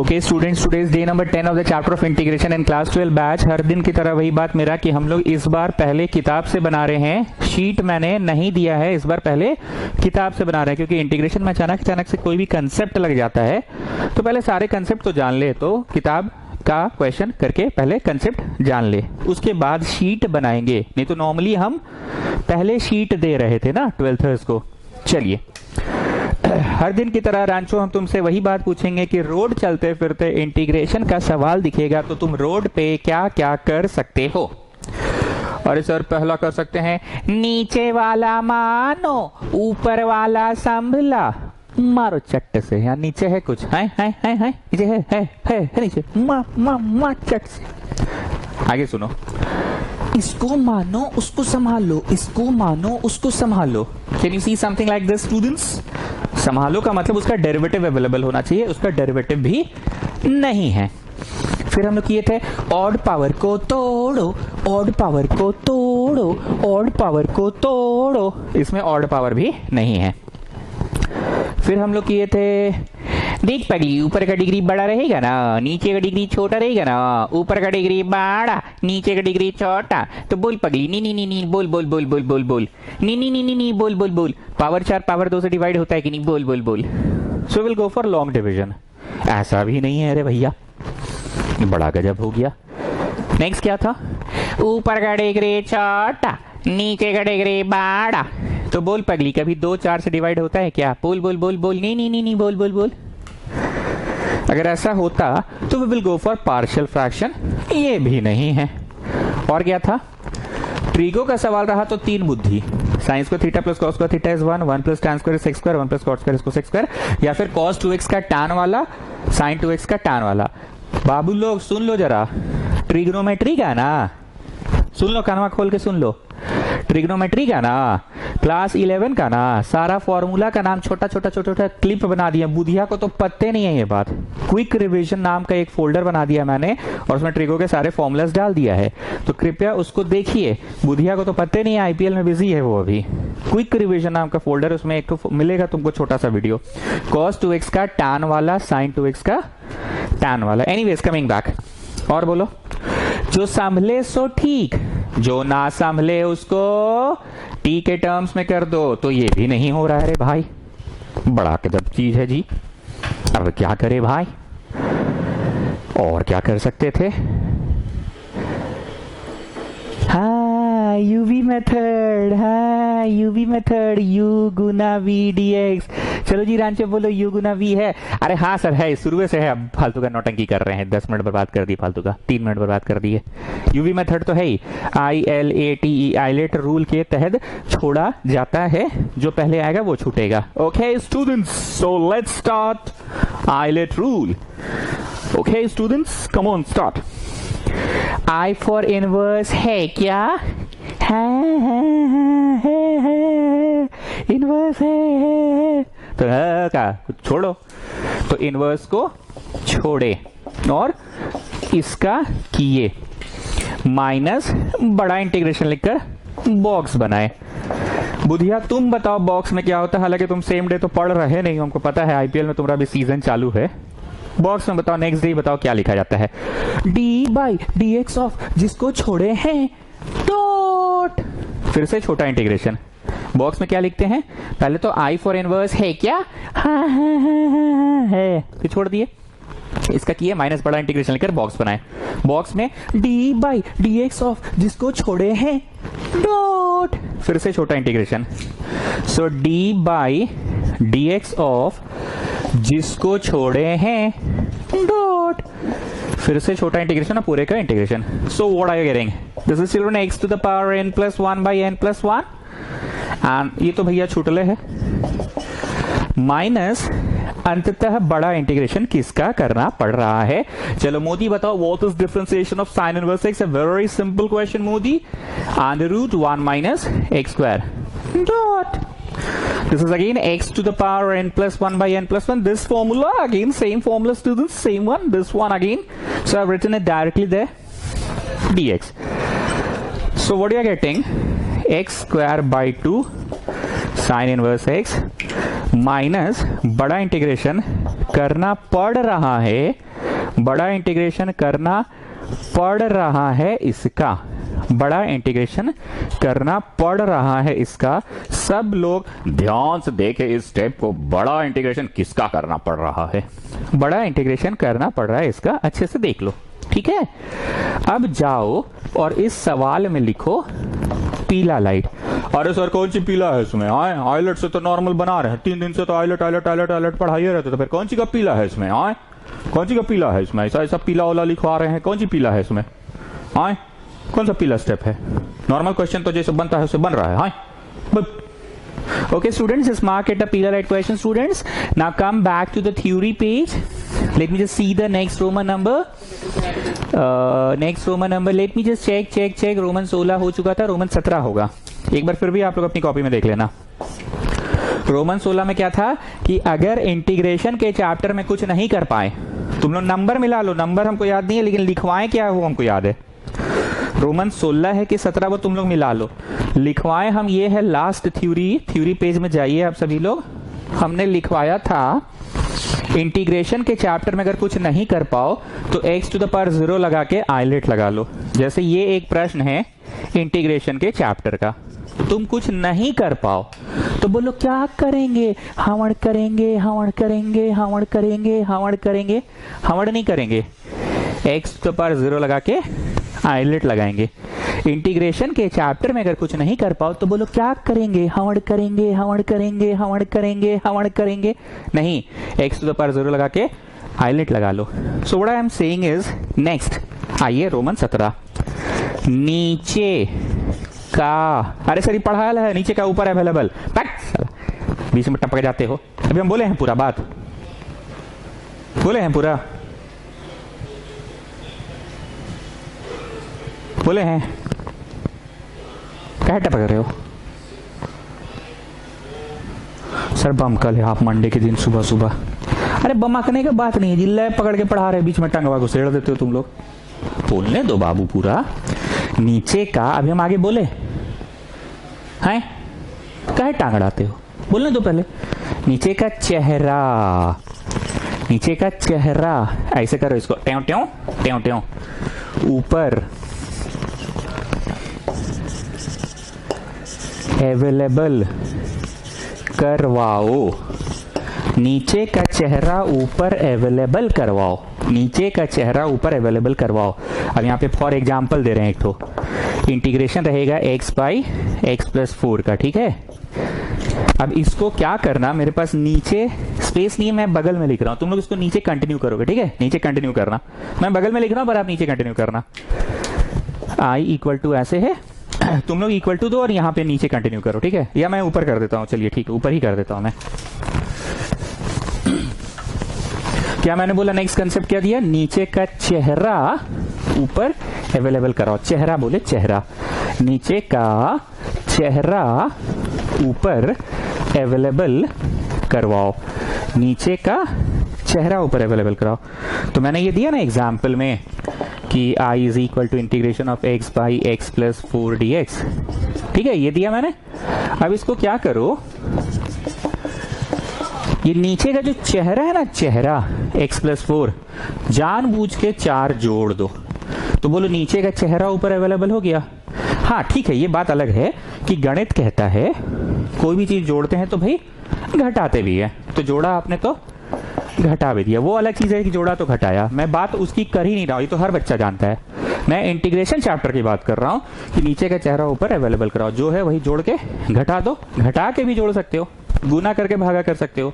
Okay students, today's day number 10 of the chapter of integration in class 12 batch. हर दिन की तरह वही बात मेरा कि हम लोग इस बार पहले किताब से बना रहे हैं। शीट मैंने नहीं दिया है, इस बार पहले किताब से बना रहे हैं क्योंकि इंटीग्रेशन में अचानक से कोई भी कंसेप्ट लग जाता है तो पहले सारे कंसेप्ट तो जान ले, तो किताब का क्वेश्चन करके पहले कंसेप्ट जान ले, उसके बाद शीट बनाएंगे। नहीं तो नॉर्मली हम पहले शीट दे रहे थे ना 12th को। चलिए, हर दिन की तरह रांचो हम तुमसे वही बात पूछेंगे कि रोड चलते फिरते इंटीग्रेशन का सवाल दिखेगा तो तुम रोड पे क्या क्या कर सकते हो। अरे सर, पहला कर सकते हैं नीचे वाला मानो ऊपर वाला संभला। मारो चट्ट से, यहाँ नीचे है कुछ, है नीचे है नीचे, मा चट से। आगे सुनो, इसको मानो उसको संभालो, इसको मानो उसको संभालो। Can you see something like this students? संभालो का मतलब उसका डेरिवेटिव अवेलेबल होना चाहिए, उसका डेरिवेटिव भी नहीं है। फिर हम लोग किए थे ऑड पावर को तोड़ो, ऑड पावर को तोड़ो, ऑड पावर को तोड़ो, इसमें ऑड पावर भी नहीं है। फिर हम लोग किए थे देख पगली, ऊपर का डिग्री बड़ा रहेगा ना, नीचे का डिग्री छोटा रहेगा ना, ऊपर का डिग्री बड़ा नीचे का डिग्री छोटा, तो बोल पगली नी नी नी नी, बोल बोल बोल बोल बोल बोल, नी नी नी नी नी, बोल बोल बोल। पावर 4 पावर 2 से डिवाइड होता है कि नहीं? बोल बोल बोल। So will go for long division. ऐसा भी नहीं है, अरे भैया बड़ा गजब हो गया। नेक्स्ट क्या था? ऊपर का डिग्री छोटा नीचे का डिग्री बड़ा, तो बोल पगली कभी 2 4 से डिवाइड होता है क्या? बोल बोल बोल बोल, नी नी नी नी, बोल बोल बोल। अगर ऐसा होता तो we will go for partial fraction, ये भी नहीं है। और क्या था? ट्रिगो का सवाल रहा तो 3 बुद्धि, sine square theta plus cos square theta is 1, 1 plus tan square is 6 square, 1 plus cot square is 6 square, या फिर cos 2x का tan वाला, sin 2x का tan वाला। बाबू लोग सुन लो जरा, ट्रिग्नोमेट्री का ना, सुन लो, कानवा खोल के सुन लो, ट्रिग्नोमेट्री का ना, क्लास 11 का ना, सारा फॉर्मूला का नाम छोटा छोटा छोटा छोटा क्लिप बना दिया। बुधिया को तो पत्ते नहीं है ये बात। क्विक रिवीजन नाम का एक फोल्डर बना दिया मैंने और उसमें ट्रिगो के सारे फॉर्मूलास डाल दिया है, तो कृपया उसको देखिए। बुधिया को तो पत्ते नहीं है, आईपीएल में बिजी है वो अभी। क्विक रिवीजन नाम का फोल्डर, उसमें एक तो मिलेगा तुमको छोटा सा वीडियो, cos 2x का tan वाला, sin 2x का tan वाला। एनीवेज, कमिंग बैक, और बोलो। जो संभले सो ठीक, जो ना संभले उसको टी के टर्म्स में कर दो, तो ये भी नहीं हो रहा है रे भाई, बड़ा गजब चीज है जी। अब क्या करे भाई, और क्या कर सकते थे? हाँ, यूवी मेथड, हाँ यूवी मेथड, यू गुना वी डी एक्स। चलो जी रांचे बोलो, यू गुना वी है? अरे हाँ सर है, शुरू से है, अब फालतू का नौटंकी कर रहे हैं। 10 मिनट बर्बाद कर दी फालतू का, 3 मिनट बर्बाद कर दिए। यूवी मेथड तो है ही, ILATE आइलेट रूल के तहत छोड़ा जाता है, जो पहले आएगा वो छूटेगा। Okay students, so let's start ILATE rule. Okay students, come on start. I for inverse है क्या? है इनवर्स है तो है का छोड़ो, तो इनवर्स को छोड़े और इसका किए माइनस बड़ा इंटीग्रेशन लिखकर बॉक्स बनाए। बुधिया तुम बताओ बॉक्स में क्या होता है? हालांकि तुम सेम डे तो पढ़ रहे नहीं, हमको पता है आईपीएल में तुम्हारा भी सीजन चालू है। बॉक्स में बताओ, नेक्स्ट डे बताओ क्या लिखा जाता है? D by d x of जिसको छोड़े हैं डॉट, फिर से छोटा इंटीग्रेशन। बॉक्स में क्या लिखते हैं? पहले तो आई फॉर इनवर्स है क्या? हाँ है, फिर छोड़ दिए, इसका किए माइनस बड़ा इंटीग्रेशन लेकर बॉक्स बनाए। बॉक्स में D by d x of जिसको छोड़े हैं डॉट, फिर से छोटा integration. So D by d x of जिसको छोड़े हैं डॉट, फिर से छोटा इंटीग्रेशन और पूरे का integration. So what are you getting? This is children x to the power n plus 1 by n plus 1, and ये तो भैया छूटले है, माइनस अंततः बड़ा इंटीग्रेशन किसका करना पड़ रहा है? चलो मोदी बताओ, what is differentiation of sine inverse x? A very simple question Modi, under root 1 minus x square dot, this is again x to the power n plus 1 by n plus 1. This formula again, same formula students, same one, this one again. So I've written it directly there, dx. So what you are getting? X square by 2 sin inverse x minus बड़ा integration करना पड़ रहा है, बड़ा integration करना पड़ रहा है इसका, बड़ा इंटीग्रेशन करना पड़ रहा है इसका। सब लोग ध्यान से देखें इस स्टेप को, बड़ा इंटीग्रेशन किसका करना पड़ रहा है, बड़ा इंटीग्रेशन करना पड़ रहा है इसका, अच्छे से देख लो, ठीक है। अब जाओ और इस सवाल में लिखो पीला लाइट। अरे सर कौन सी पीला है इसमें, आइलेट से तो नॉर्मल बना रहे हैं, 3 दिन से तो आइलेट आइलेट आइलेट आइलेट पढ़ाइए रहते, तो फिर कौन सी का पीला है इसमें, कौन सी का पीला है इसमें, ऐसा ऐसा पीला वाला लिखवा रहे हैं, कौन सी पीला है इसमें, कौन सा पीला स्टेप है। नॉर्मल क्वेश्चन तो जैसे बनता है उससे बन रहा है। Okay students, just mark it a pila light question students. Now come back to the theory page. Let me just see the next Roman number. Next Roman number, let me just check. Roman 16 हो चुका था, Roman 17 होगा। एक बार फिर भी आप लोग अपनी कॉपी में देख लेना। रोमन 16 में क्या था कि अगर इंटीग्रेशन के चैप्टर में कुछ नहीं कर पाए, तुम लोग नंबर मिला लो, नंबर हमको याद नहीं है लेकिन लिखवाएं क्या है वो हमको याद है। रोमन 16 है कि 17 वो तुम लोग मिला लो, लिखवाएं हम ये है लास्ट थ्योरी पेज में जाइए आप सभी लोग। हमने लिखवाया था इंटीग्रेशन के चैप्टर में अगर कुछ नहीं कर पाओ तो x टू द पावर 0 लगा के आइलेट लगा लो। जैसे ये एक प्रश्न है इंटीग्रेशन के चैप्टर का, तुम कुछ नहीं कर पाओ तो बोलो क्या करेंगे, हवड़ करेंगे, हवड़ नहीं करेंगे, x टू द पावर 0 लगा के आइलेट लगाएंगे। इंटीग्रेशन के चैप्टर में अगर कुछ नहीं कर पाओ तो बोलो क्या करेंगे, हवड़ करेंगे, नहीं, x टू द पावर 0 लगा के आइलेट लगा लो। So what I am saying is next, आइए रोमन 17, नीचे का, अरे सर पढ़ाया है, नीचे का ऊपर अवेलेबल, बीच में टपक जाते हो। अभी हम बोले हैं पूरा बात, बोले हैं पूरा, बोले हैं, क्या टपक रहे हो सर? बम कल है, आप मंडे के दिन सुबह सुबह, अरे बमकने का बात नहीं है, जिल्ला पकड़ के पढ़ा रहे, बीच में टंगवा को सेड़ देते हो तुम लोग। बोलने दो बाबू पूरा। नीचे का, अभी हम आगे बोले हैं, काहे टांग अड़ाते हो, बोलने दो पहले। नीचे का चेहरा, नीचे का चेहरा, ऐसे करो इसको, ट्यों ट्यों ट्यों ट्यों, ऊपर अवेलेबल करवाओ, नीचे का चेहरा ऊपर अवेलेबल करवाओ, नीचे का चेहरा ऊपर अवेलेबल करवाओ। अब यहाँ पे फॉर एग्जाम्पल दे रहे हैं एक तो, इंटीग्रेशन रहेगा x बाई x प्लस 4 का, ठीक है। अब इसको क्या करना, मेरे पास नीचे स्पेस नहीं है, मैं बगल में लिख रहा हूं, तुम लोग इसको नीचे कंटिन्यू करोगे, ठीक है, नीचे कंटिन्यू करना, मैं बगल में लिख रहा हूं पर आप नीचे कंटिन्यू करना। I इक्वल टू ऐसे है, तुम लोग इक्वल टू दो और यहाँ पे नीचे कंटिन्यू करो, ठीक है, या मैं ऊपर कर देता हूँ, चलिए ठीक है, ऊपर ही कर देता हूं मैं। क्या मैंने बोला, नेक्स्ट कंसेप्ट क्या दिया, नीचे का चेहरा ऊपर अवेलेबल कराओ, चेहरा बोले चेहरा, नीचे का चेहरा ऊपर अवेलेबल करवाओ, नीचे का चेहरा ऊपर अवेलेबल कराओ। तो मैंने ये दिया ना एग्जाम्पल में कि I is equal to integration of x by x plus 4 dx, ठीक है, ये दिया मैंने। अब इसको क्या करो, ये नीचे का जो चेहरा है ना, चेहरा x प्लस 4, जानबूझ के 4 जोड़ दो, तो बोलो नीचे का चेहरा ऊपर अवेलेबल हो गया। हाँ ठीक है, ये बात अलग है कि गणित कहता है कोई भी चीज जोड़ते हैं तो भाई घटाते भी है, तो जोड़ा आपने तो घटा भी दिया, वो अलग चीज है कि जोड़ा तो घटाया, मैं बात उसकी कर ही नहीं रहा हूं, ये तो हर बच्चा जानता है। मैं इंटीग्रेशन चैप्टर की बात कर रहा हूं कि नीचे का चेहरा ऊपर अवेलेबल कराओ, जो है वही जोड़ के घटा दो, घटा के भी जोड़ सकते हो, गुना करके भागा कर सकते हो।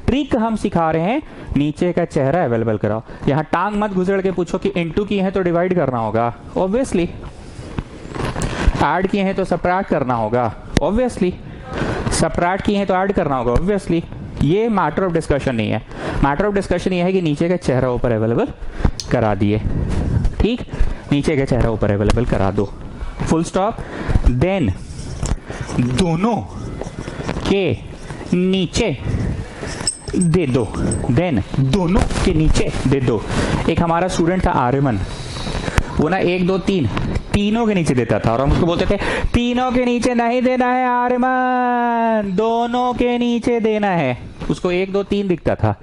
ट्रिक हम सिखा रहे हैं, नीचे का चेहरा अवेलेबल कराओ। यहाँ टांग मत घुसड़ के पूछो कि इनटू किए हैं तो डिवाइड करना होगा, ऑब्वियसली ऐड किए हैं तो सबट्रैक्ट करना होगा, ऑब्वियसली सबट्रैक्ट किए हैं तो ऐड करना होगा, ऑब्वियसली। ये मैटर ऑफ डिस्कशन नहीं है, मैटर ऑफ डिस्कशन ये है कि नीचे का चेहरा ऊपर अवेलेबल करा दिए, ठीक, नीचे का चेहरा ऊपर अवेलेबल करा दो, फुल स्टॉप। देन दोनों के नीचे दे दो, देन दोनों के नीचे दे दो। एक हमारा स्टूडेंट था आर्यमन, वो ना 1 2 3 तीनों के नीचे देता था और हम उसको बोलते थे तीनों के नीचे नहीं देना है आर्यमन, दोनों के नीचे देना है। उसको 1 2 3 दिखता था,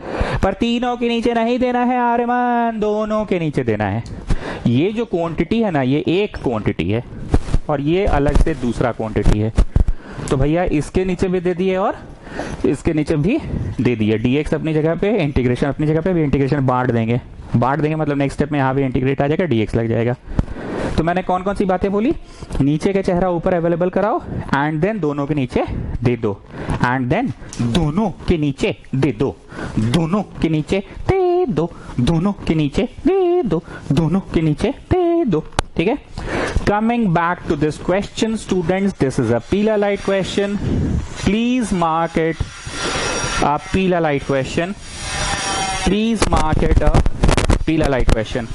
पर तीनों के नीचे नहीं देना है आर्यमान, दोनों के नीचे देना है। ये जो क्वांटिटी है ना, ये एक क्वांटिटी है और ये अलग से दूसरा क्वांटिटी है। तो भैया इसके नीचे भी दे दिए और इसके नीचे भी दे दिए। dx अपनी जगह पे, इंटीग्रेशन अपनी जगह पे, भी इंटीग्रेशन बांट देंगे मतलब नेक्स्ट स्टेप में यहाँ भी इंटीग्रेट आ जाएगा, dx लग जाएगा। तो मैंने कौन कौन सी बातें बोली, नीचे का चेहरा ऊपर अवेलेबल कराओ, एंड देन दोनों के नीचे दे दो, एंड देन दोनों के नीचे दे दो, दोनों के नीचे दे दो, दोनों के नीचे दे दो, दोनों के नीचे दे दो। ठीक है, coming back to this question students, this is a Pila light question, please mark it a Pila light question, please mark it a Pila light question।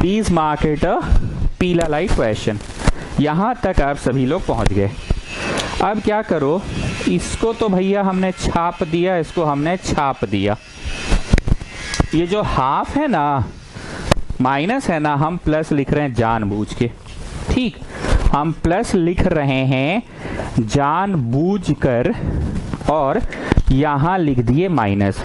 Please mark it a पीला लाइट क्वेश्चन। यहां तक आप सभी लोग पहुंच गए। अब क्या करो, इसको तो भैया हमने छाप दिया, इसको हमने छाप दिया। ये जो हाफ है ना, माइनस है ना, हम प्लस लिख रहे हैं जानबूझ के। ठीक, हम प्लस लिख रहे हैं जानबूझकर और यहां लिख दिए minus.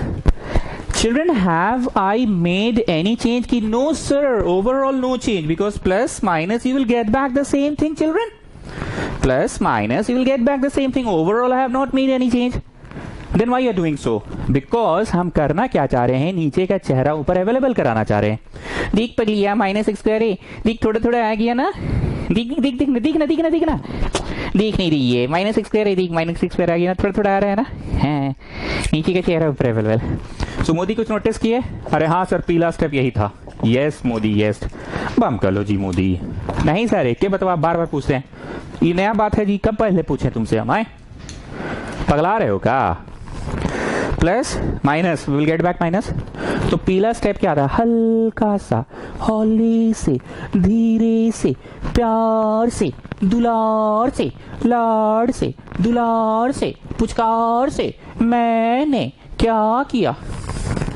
Children, have I made any change? Ki no sir, overall no change, because plus minus you will get back the same thing children. Plus minus you will get back the same thing. Overall I have not made any change. Then why you are doing so? Because हम करना क्या चाह रहे हैं, नीचे का चेहरा ऊपर अवेलेबल कराना चाह रहे हैं। देख पगलिया माइनस एक्स स्क्वायर है, देख थोड़ा थोड़ा आ गया ना, देख देख देख देख ना देख ना देख ना, देख नहीं रही है, माइनस एक्स स्क्वायर है, देख माइनस एक्स स्क्वायर आ गया ना, थोड़ा थोड़ा आ रहा है ना, हाँ नीचे का चेहरा ऊपर अवेलेबल। सो मोदी कुछ नोटिस किए? अरे हाँ सर, पीला स्टेप यही था। Yes Modi, yes. बम कर लो जी मोदी। नहीं सर, एक के बताओ, आप बार बार पूछते हैं, ये नया बात है जी, कब पहले पूछे तुमसे हम? आए पगला रहे हो क्या? Plus minus will get back minus. तो पीला स्टेप क्या था, हल्का सा, हौले से, धीरे से, प्यार से, दुलार से, लाड़ से, दुलार से, पुचकार से मैंने क्या किया,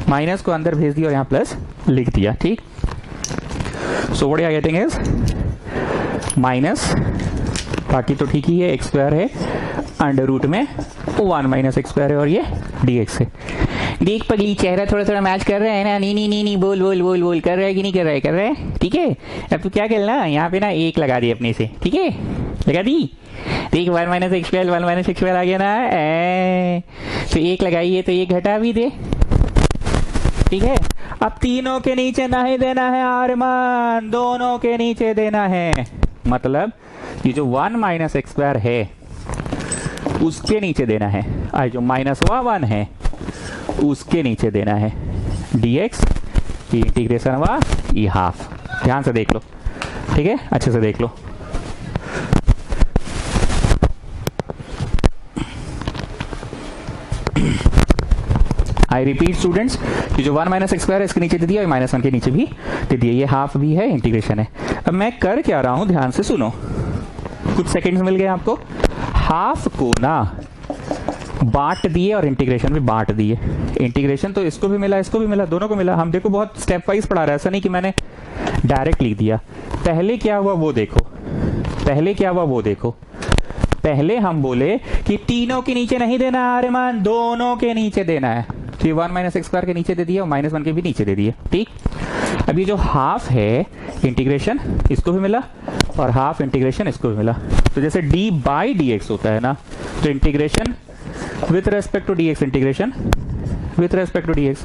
माइनस को अंदर भेज दिया और यहां प्लस लिख दिया। ठीक, so what you are getting is minus, बाकी तो ठीक ही है, एक्स स्क्वायर है, अंडर रूट में 1 माइनस एक्स स्क्वायर है और ये dx है। देख पगली, चेहरा थोड़ा थोड़ा मैच कर रहा है ना, नी नी नी नी, बोल बोल बोल बोल, कर रहा है कि नहीं कर रहा है? कर रहा है, ठीक है। अब तू क्या करना, यहाँ पे ना 1 लगा दी अपने से, ठीक है, लगा दी। देख 1 minus x square, 1 minus x square आ गया ना, तो 1 लगाइए तो 1 घटा भी दे, ठीक है। अब तीनों के नीचे नहीं देना है आर्यमान, दोनों के नीचे देना है। मतलब ये जो 1 माइनस एक्स स्क्वायर है उसके नीचे देना है, और जो माइनस 1 है उसके नीचे देना है dx, इंटीग्रेशन हुआ ये हाफ। ध्यान से देख लो, ठीक है, अच्छे से देख लो। आई रिपीट स्टूडेंट्स, ये जो 1 माइनस एक्स स्क्वायर है इसके नीचे दे दिया, माइनस 1 के नीचे भी दे दिया, ये हाफ भी है, इंटीग्रेशन है। अब मैं कर क्या रहा हूं, ध्यान से सुनो, कुछ सेकंड्स मिल गए आपको। हाफ को ना बांट दिए और इंटीग्रेशन भी बांट दिए। इंटीग्रेशन तो इसको भी मिला, इसको भी मिला, दोनों को मिला। हम देखो बहुत स्टेप वाइज पढ़ा रहा है, ऐसा नहीं कि मैंने डायरेक्ट लिख दिया। पहले क्या हुआ वो देखो, पहले क्या हुआ वो देखो। पहले हम बोले कि तीनों के नीचे नहीं देना आर्यमान, दोनों के नीचे देना है। तो ये 1 माइनस एक्स स्क्वायर के नीचे दे दिया और माइनस 1 के भी नीचे दे दिए, ठीक। अब ये जो हाफ है, इंटीग्रेशन इसको भी मिला और हाफ इंटीग्रेशन इसको भी मिला। तो जैसे d बाई dx होता है ना, तो integration with respect to dx, integration with respect to dx,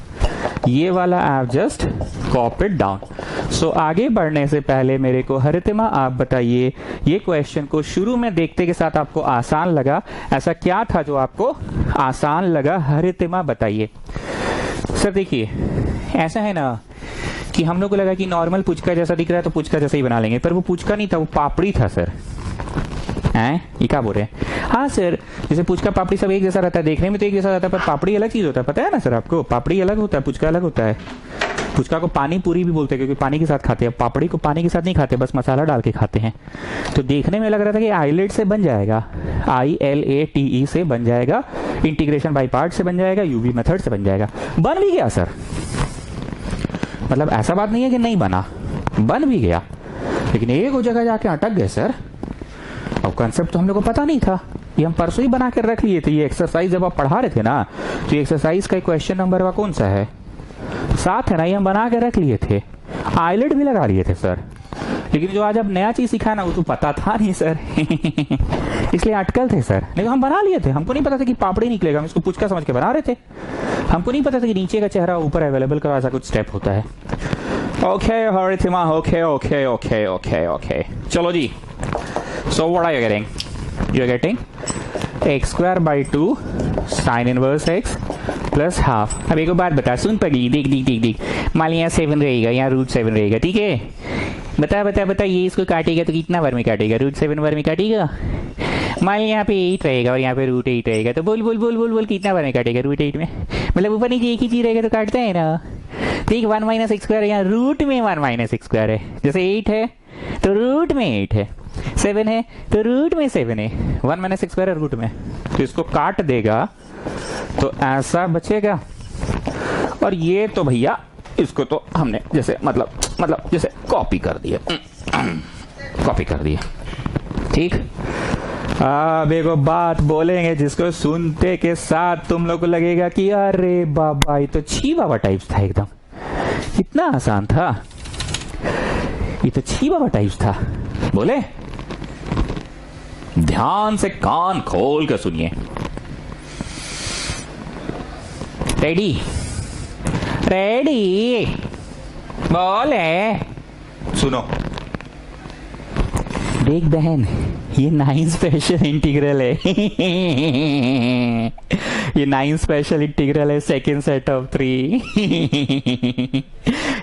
ये वाला आप just copy it down. So आगे बढ़ने से पहले मेरे को हरितिमा आप बताइए, ये क्वेश्चन को शुरू में देखते के साथ आपको आसान लगा, ऐसा क्या था जो आपको आसान लगा? हरितिमा बताइए। सर देखिए, ऐसा है ना कि हम लोग को लगा कि नॉर्मल पुचका जैसा दिख रहा है तो पुचका जैसा ही बना लेंगे, पर वो पुचका नहीं था, वो पापड़ी था सर। हैं, ये क्या बोल रहे हैं? हाँ सर, जैसे पुचका पापड़ी सब एक जैसा रहता है, देखने में तो एक जैसा रहता है, पर पापड़ी अलग चीज होता है, पता है ना सर आपको? पापड़ी अलग होता है, पुचका अलग होता है। पुचका को पानी पूरी भी बोलते हैं क्योंकि पानी के साथ खाते हैं, पापड़ी को पानी के साथ नहीं खाते, बस मसाला डाल के खाते हैं। तो देखने में लग रहा था कि आईलेट से बन जाएगा, ILATE से बन जाएगा, इंटीग्रेशन बाई पार्ट से बन जाएगा, यूवी मेथड से बन जाएगा। बन भी गया सर, मतलब ऐसा बात नहीं है कि नहीं बना, बन भी गया, लेकिन एक जगह जाके अटक गए सर। अब कंसेप्ट तो हम लोग को पता नहीं था, ये हम परसों ही बना कर रख लिए थे। ये एक्सरसाइज जब आप पढ़ा रहे थे ना, तो एक्सरसाइज का क्वेश्चन नंबर का कौन सा है, 7 है ना, ये हम बना के रख लिए थे, आईलेट भी लगा लिए थे सर। लेकिन जो आज अब नया चीज सिखाया ना, वो तो पता था नहीं सर इसलिए अटकल थे सर। लेकिन हम बना लिए थे, हमको नहीं पता था कि पापड़ी निकलेगा, हम इसको पुचका समझ के बना रहे थे। हमको नहीं पता था कि नीचे का चेहरा ऊपर अवेलेबल का ऐसा कुछ स्टेप होता है। Okay Harithima, okay okay okay okay okay, चलो ji. So what are you getting? You are getting x²/2 sin inverse x plus half. अब एक बात बता, सुन पगली, देख देख देख देख, मान लिया 7 रहेगा, यहाँ √7 रहेगा, ठीक है? बता बता बता, ये इसको काटेगा तो कितना बार में काटेगा? √7 बार में काटेगा। मान लिया यहाँ पे 8 रहेगा और यहाँ पे √8 रहेगा, तो बोल बोल बोल बोल बोल कितना बार में काटेगा √8 में? मतलब ऊपर नीचे एक ही चीज रहेगा तो काटता है ना। ठीक, 1 - x² यहाँ रूट में 1 - x² है। जैसे 8 है तो रूट में 8 है, 7 है तो रूट में 7 है, 1 - x² है रूट में, तो इसको काट देगा तो ऐसा बचेगा। और ये तो भैया इसको तो हमने जैसे मतलब जैसे कॉपी कर दिया, कॉपी कर दिया, ठीक। अब एक बात बोलेंगे जिसको सुनते के साथ तुम लोग को लगेगा कि अरे बाबा ये तो छी बाबा टाइप्स था, एकदम इतना आसान था, ये तो छी बाबा टाइप्स था। बोले ध्यान से कान खोल कर सुनिए। रेडी रेडी, बोले सुनो। देख बहन, ये 9 स्पेशल इंटीग्रल है ये 9 स्पेशल इंटीग्रल है, सेकेंड सेट ऑफ 3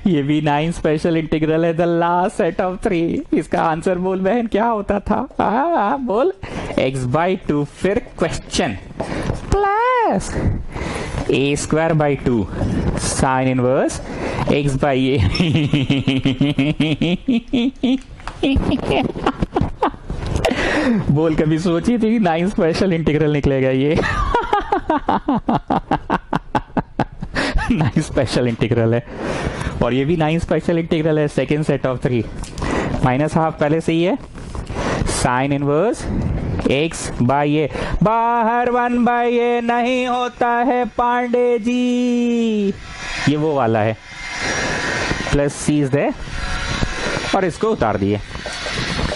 ये भी 9 स्पेशल इंटीग्रल है, द लास्ट सेट ऑफ 3। इसका आंसर बोल बहन क्या होता था? बोल x/2 फिर question plus a²/2 sine inverse x/a बोल, कभी सोची थी 9 स्पेशल इंटीग्रल निकलेगा ये 9 स्पेशल इंटीग्रल है, और ये भी 9 स्पेशल इंटीग्रल है, second set of 3। Minus half पहले से ही है, साइन इनवर्स x/a, बाहर 1/a नहीं होता है पांडे जी, ये वो वाला है, प्लस सी इज देयर, और इसको उतार दिए।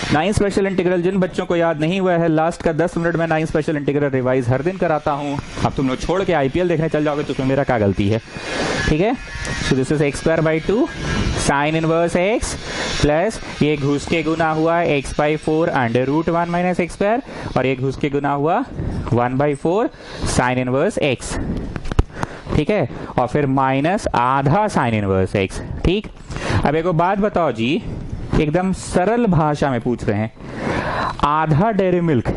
9 स्पेशल इंटीग्रल जिन बच्चों को याद नहीं हुआ है, लास्ट का 10 मिनट में 9 स्पेशल इंटीग्रल रिवाइज हर दिन कराता हूं। अब तुम लोग छोड़ के आईपीएल देखने चल जाओगे तो उसमें मेरा क्या गलती है, ठीक है? So this is x²/2 sign inverse x plus ये घुस के गुना हुआ x/4 √1 - x², और ये घुस के गुना हुआ 1/4 साइन इनवर्स x, ठीक है? और फिर माइनस आधा साइन इनवर्स x, ठीक। अब एक बात बताओ जी, एकदम सरल भाषा में पूछ रहे हैं, आधा डेयरी मिल्क,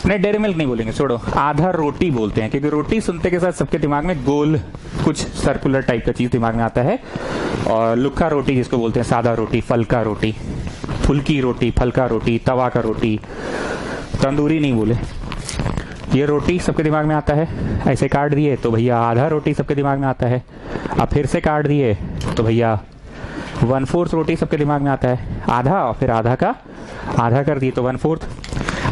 नहीं डेयरी मिल्क नहीं बोलेंगे, छोड़ो, आधा रोटी बोलते हैं, क्योंकि रोटी सुनते के साथ सबके दिमाग में गोल कुछ सर्कुलर टाइप का चीज दिमाग में आता है। और लुक्का रोटी जिसको बोलते हैं, सादा रोटी, फलका रोटी, फुल्की रोटी, फलका रोटी, तवा का रोटी, तंदूरी नहीं बोले, ये रोटी सबके दिमाग में आता है। ऐसे काट दिए तो भैया आधा रोटी सबके दिमाग में आता है, अब फिर से काट दिए तो भैया 1/4 रोटी सबके दिमाग में आता है, आधा और फिर आधा का आधा कर दिए तो 1/4।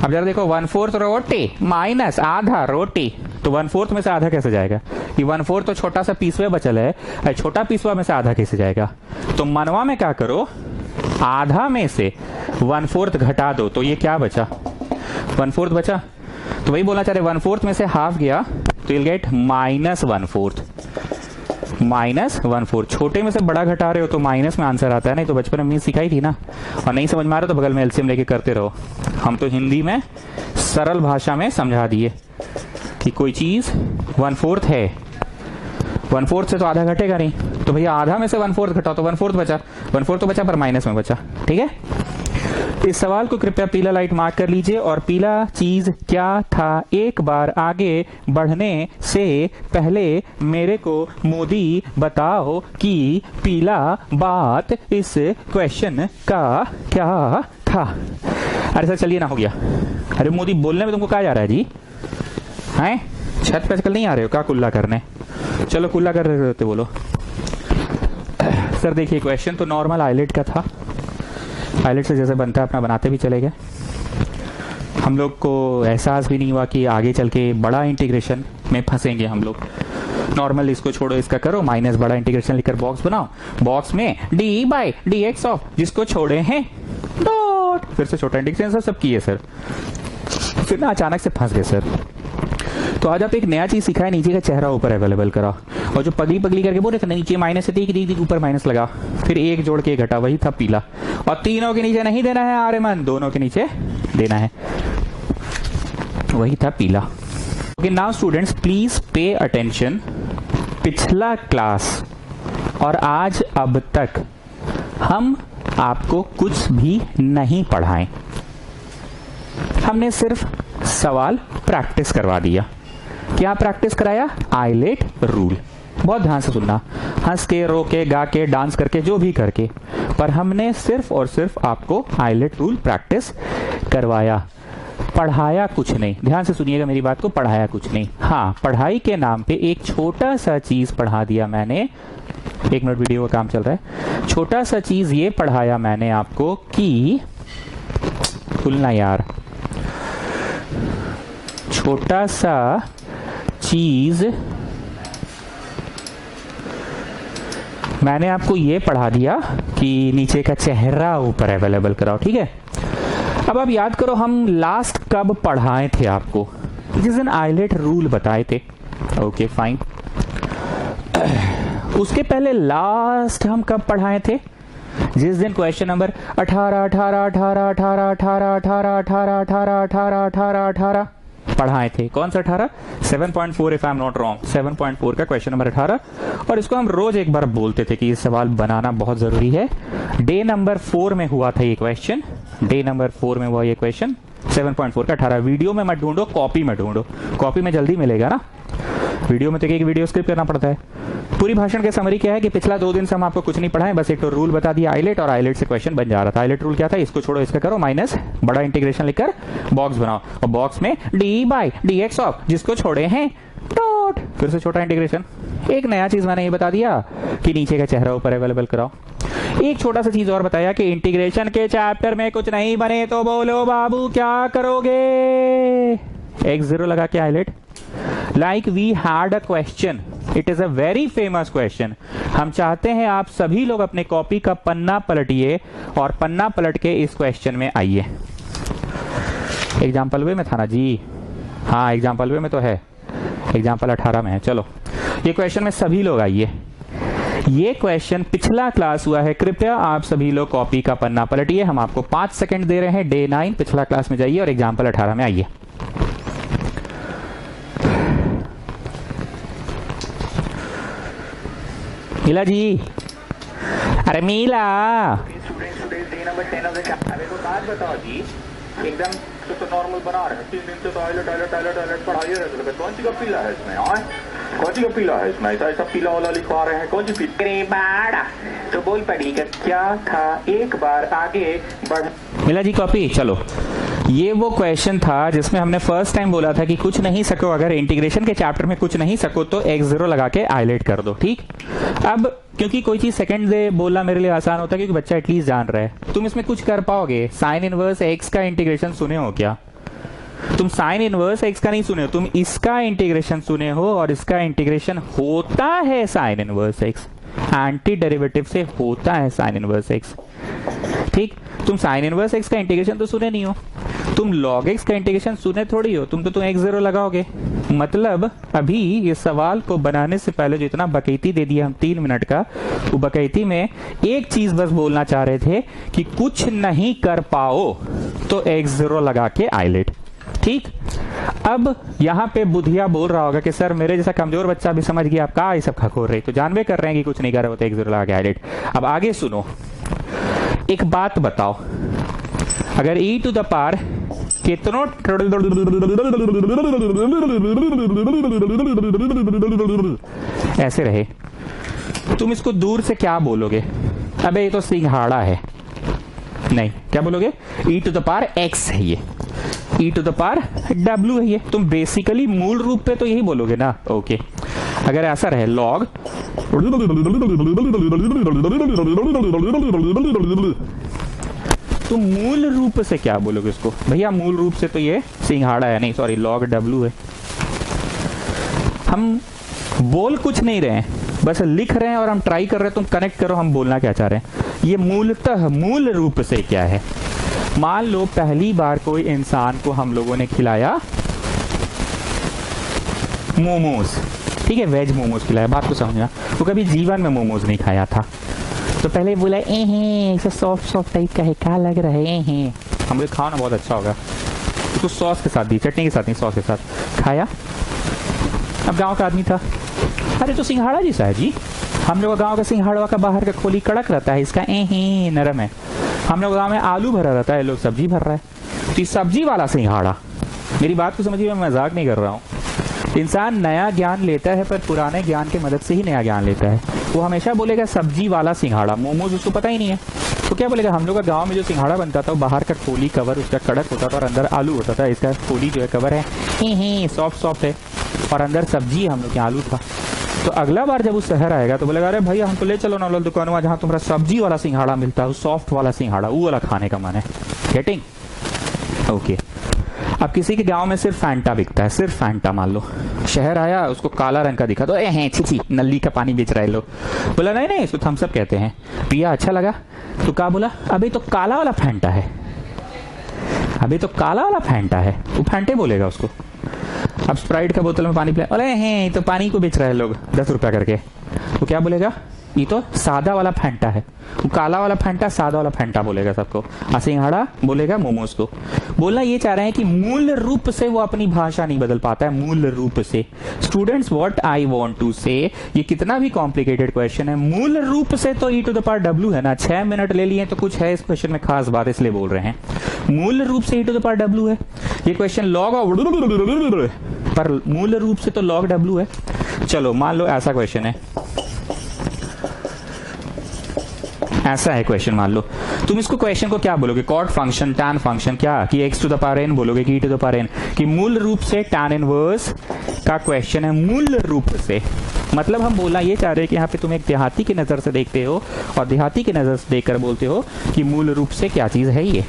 अब जरा देखो, 1/4 रोटी माइनस आधा रोटी, तो 1/4 में से आधा कैसे जाएगा? ये 1/4 तो छोटा सा पीसवा बचल है, छोटा पीसवा में से आधा कैसे जाएगा? तो मनवा में क्या करो, आधा में से 1/4 घटा दो, तो ये क्या बचा? 1/4 बचा। तो वही बोलना चाह रहे, 1/4 में से हाफ गया तो you'll get -1/4, -1/4। छोटे में से बड़ा घटा रहे हो तो माइनस में आंसर आता है, नहीं तो बचपन में सिखाई थी ना। और नहीं समझ में आ रहा तो बगल में एलसीएम लेके करते रहो। हम तो हिंदी में सरल भाषा में समझा दिए कि कोई चीज 1/4 है, 1/4 से तो आधा घटेगा नहीं, तो भैया आधा में से 1/4 घटाओ तो 1/4 बचा, 1/4 तो बचा पर माइनस में बचा, ठीक है? इस सवाल को कृपया पीला लाइट मार्क कर लीजिए। और पीला चीज क्या था, एक बार आगे बढ़ने से पहले मेरे को मोदी बताओ कि पीला बात इस क्वेश्चन का क्या था? अरे सर चलिए ना, हो गया। अरे मोदी बोलने में तुमको कहा जा रहा है जी? हैं छत पे कल नहीं आ रहे हो क्या कुल्ला करने? चलो कुल्ला कर रहे होते, बोलो सर देखिए क्वेश्चन तो नॉर्मल आइलेट का था, आइलेट से जैसे बनता है अपना बनाते भी चले गए। हम लोग को एहसास भी नहीं हुआ कि आगे चल के बड़ा इंटीग्रेशन में फंसेंगे हम लोग। नॉर्मल इसको छोड़ो, इसका करो माइनस बड़ा इंटीग्रेशन लिखकर बॉक्स बनाओ, बॉक्स में D by d x of जिसको छोड़े हैं डॉट, फिर से छोटा इंटीग्रेशन सब किए सर, फिर ना अचानक से फंस गए सर। तो आज आप एक नया चीज सिखाए, नीचे का चेहरा ऊपर अवेलेबल करा, और जो पगली पगली करके बोले थे नीचे माइनस है दिख ऊपर माइनस लगा, फिर एक जोड़ के घटा, वही था पीला। और तीनों के नीचे नहीं देना है आर्यमन, दोनों के नीचे देना है, वही था पीला। Okay now students please pay attention. पिछला क्लास और आज अब तक हम आपको कुछ भी नहीं पढ़ाएं, हमने सिर्फ सवाल प्रैक्टिस करवा दिया। क्या प्रैक्टिस कराया? ILATE rule. बहुत ध्यान से सुनना, हंस के, रो के, गा के, डांस करके, जो भी करके, पर हमने सिर्फ और सिर्फ आपको आइलेट रूल प्रैक्टिस करवाया, पढ़ाया कुछ नहीं। ध्यान से सुनिएगा मेरी बात को, पढ़ाया कुछ नहीं। हाँ, पढ़ाई के नाम पे एक छोटा सा चीज पढ़ा दिया मैंने, 1 मिनट वीडियो का काम चल रहा है। छोटा सा चीज ये पढ़ाया मैंने आपको कि भूलना यार, छोटा सा चीज मैंने आपको ये पढ़ा दिया कि नीचे का चेहरा ऊपर अवेलेबल कराओ, ठीक है। अब आप याद करो हम लास्ट कब पढ़ाए थे आपको, जिस दिन आइलेट रूल बताए थे। ओके फाइन, उसके पहले लास्ट हम कब पढ़ाए थे? जिस दिन क्वेश्चन नंबर 18 18 18 18 18 18 18 18 18 18 18 पढ़ाए थे। कौन सा 18? 7.4 if I am not wrong, 7.4 का क्वेश्चन नंबर 18। और इसको हम रोज एक बार बोलते थे कि ये सवाल बनाना बहुत जरूरी है। डे नंबर 4 में हुआ था ये क्वेश्चन, डे नंबर 4 में हुआ ये क्वेश्चन, 7.4 का 18। वीडियो में मत ढूंढो, कॉपी में ढूंढो, कॉपी में जल्दी मिलेगा ना, वीडियो में तो एक वीडियो स्किप करना पड़ता है। पूरी भाषण के समरी क्या है कि पिछला 2 दिन से हम आपको कुछ नहीं पढ़ाएं, बस एक तो रूल बता दिया आइलेट, और आइलेट से क्वेश्चन बन जा रहा था। आइलेट रूल क्या था? इसको छोड़ो इसका करो माइनस बड़ा इंटीग्रेशन लिखकर बॉक्स बनाओ, और बॉक्स में D by d x of जिसको छोड़े हैं डॉट, फिर से छोटा इंटीग्रेशन। एक नया चीज मैंने ये बता दिया कि नीचे का चेहरा ऊपर अवेलेबल कराओ। एक छोटा सा चीज और बताया कि इंटीग्रेशन के चैप्टर में कुछ नहीं बने तो बोलो बाबू क्या करोगे? x0 लगा के ILATE. Like we had a question, it is a very famous question. हम चाहते हैं आप सभी लोग अपने कॉपी का पन्ना पलटिए और पन्ना पलट के इस क्वेश्चन में आइए। एग्जाम्पल वे में था ना जी? हाँ एग्जाम्पल वे में तो है, एग्जाम्पल 18 में है। चलो ये क्वेश्चन में सभी लोग आइए। ये क्वेश्चन पिछला क्लास हुआ है, कृपया आप सभी लोग कॉपी का पन्ना पलटिए। हम आपको 5 सेकंड दे रहे हैं। डे 9 पिछला क्लास में जाइए और एग्जाम्पल 18 में आइए। मीला जी, अरे मीला, बात बताओ जी, एकदम तो नॉर्मल बना रहे हैं, 3 दिन से तो टॉयलेट टॉयलेट टॉयलेट टॉयलेट पढ़ा ही रहे थे। कौन सी का पीला है इसमें? कौन सी का पीला है इसमें? ऐसा पीला वाला लिखवा रहे हैं, कौन सी पीला? बाड़ा तो बोल पड़ेगा क्या था, एक बार आगे बढ़। मिला जी कॉपी। चलो ये वो क्वेश्चन था जिसमें हमने फर्स्ट टाइम बोला था कि कुछ नहीं सको, अगर इंटीग्रेशन के चैप्टर में कुछ नहीं सको तो x0 लगा के आइलेट कर दो, ठीक। अब क्योंकि कोई चीज सेकंड से बोलना मेरे लिए आसान होता है क्योंकि बच्चा एटलीस्ट जान रहा है। तुम इसमें कुछ कर पाओगे? साइन इनवर्स x का इंटीग्रेशन सुने हो क्या? तुम साइन इनवर्स x का नहीं सुने हो, तुम इसका इंटीग्रेशन सुने हो, और इसका इंटीग्रेशन होता है sign inverse x, anti derivative से होता है साइन इनवर्स x, ठीक। तुम साइन इनवर्स x का इंटीग्रेशन तो सुने नहीं हो, तुम log x का इंटीग्रेशन सुने थोड़ी हो, तुम x0 लगाओगे। मतलब अभी ये सवाल को बनाने से पहले जो इतना बकैती दे दिया हम 3 मिनट का, वो बकैती में एक चीज बस बोलना चाह रहे थे कि कुछ नहीं कर पाओ तो x0 लगा के आइलेट, ठीक। अब यहाँ पे बुधिया बोल रहा होगा कि सर मेरे जैसा कमजोर बच्चा भी समझ गया, आप कहा ये सब खखोर रहे, तो जानबे कर रहे हैं कि कुछ नहीं कर रहे होते x0 लगा के आइलेट। अब आगे सुनो, एक बात बताओ, अगर e टू द पावर कितनों ऐसे रहे, तुम इसको दूर से क्या बोलोगे? अबे ये तो सिंघाड़ा है। नहीं, क्या बोलोगे? e to the power x है ये, e to the power w है ये। तुम बेसिकली मूल रूप पे तो यही बोलोगे ना। ओके, अगर ऐसा रहे लॉग, तो मूल रूप से क्या बोलोगे इसको? भैया मूल रूप से तो ये सिंघाड़ा है, नहीं सॉरी लॉग डब्लू है। हम बोल कुछ नहीं रहे हैं, बस लिख रहे हैं और हम ट्राई कर रहे हैं, तुम कनेक्ट करो हम बोलना क्या चाह रहे हैं। ये मूलतः मूल रूप से क्या है? मान लो पहली बार कोई इंसान को हम लोगों ने खिलाया मोमोज, ठीक है, वेज मोमोज खिलाया, बात को समझना, वो कभी जीवन में मोमोज नहीं खाया था, तो पहले बोला ऐसा सॉफ्ट सॉफ्ट टाइप का है, क्या लग रहा है, हम लोग खाओ ना बहुत अच्छा होगा, उसको सॉस के साथ दी, चटनी के साथ नहीं, सॉस के साथ खाया। अब गांव का आदमी था, अरे तो सिंघाड़ा जैसा है जी, हम लोग गांव का सिंघाड़ा का बाहर का खोली कड़क रहता है, इसका नरम है। हम लोग गांव में आलू भरा रहता है, लोग सब्जी भर रहा है, तो ये सब्जी वाला सिंघाड़ा। मेरी बात को समझिए, मैं मजाक नहीं कर रहा हूँ। इंसान नया ज्ञान लेता है पर पुराने ज्ञान की मदद से ही नया ज्ञान लेता है। वो हमेशा बोलेगा सब्जी वाला सिंघाड़ा, मोमोज उसको पता ही नहीं है, तो क्या बोलेगा? हम लोग का गांव में जो सिंघाड़ा बनता था वो बाहर का खोली कवर उसका कड़क होता था और अंदर आलू होता था, इसका खोली जो है कवर है सॉफ्ट सॉफ्ट है और अंदर सब्जी हम लोग के आलू था। तो अगला बार जब वो शहर आएगा तो बोलेगा अरे भैया हमको ले चलो ना दुकान में जहाँ तुम्हारा सब्जी वाला सिंघाड़ा मिलता है, सॉफ्ट वाला सिंघाड़ा, वो वाला खाने का मन है। गेटिंग? ओके। अब किसी के गांव में सिर्फ फैंटा बिकता है, सिर्फ फैंटा, मान लो शहर आया, उसको काला रंग का दिखा तो छी नली का पानी बेच रहे लोग, बोला नहीं इसको थम्स अप कहते हैं, पिया अच्छा लगा, तो क्या बोला? अभी तो काला वाला फैंटा है, अभी तो काला वाला फैंटा है, वो फैंटे बोलेगा उसको। अब स्प्राइट का बोतल में पानी पिला, बोले तो पानी को बेच रहे हैं लोग 10 रुपया करके, तो क्या बोलेगा? ये तो सादा वाला फैंटा है, वो काला वाला फैंटा सादा वाला फैंटा बोलेगा सबको, सिंघाड़ा बोलेगा मोमोज को। बोलना ये चाह रहे हैं कि मूल रूप से वो अपनी भाषा नहीं बदल पाता है, मूल रूप से। Students what I want to say, ये कितना भी कॉम्प्लिकेटेड क्वेश्चन है, मूल रूप से तो e⁻w है ना। 6 मिनट ले लिए तो कुछ है इस क्वेश्चन में खास बात, इसलिए बोल रहे हैं मूल रूप से e⁻w है। ये क्वेश्चन लॉग पर मूल रूप से तो लॉग w है। चलो मान लो ऐसा क्वेश्चन है, ऐसा है क्वेश्चन, मान लो तुम इसको क्वेश्चन को क्या बोलोगे? कॉट फंक्शन, टैन फंक्शन, क्या कि x⁻n बोलोगे कि e⁻n, कि मूल रूप से टैन इनवर्स का क्वेश्चन है, मूल रूप से। मतलब हम बोलना ये चाह रहे हैं कि यहाँ पे तुम एक देहाती की नजर से देखते हो और देहाती की नजर से देखकर बोलते हो कि मूल रूप से क्या चीज है ये।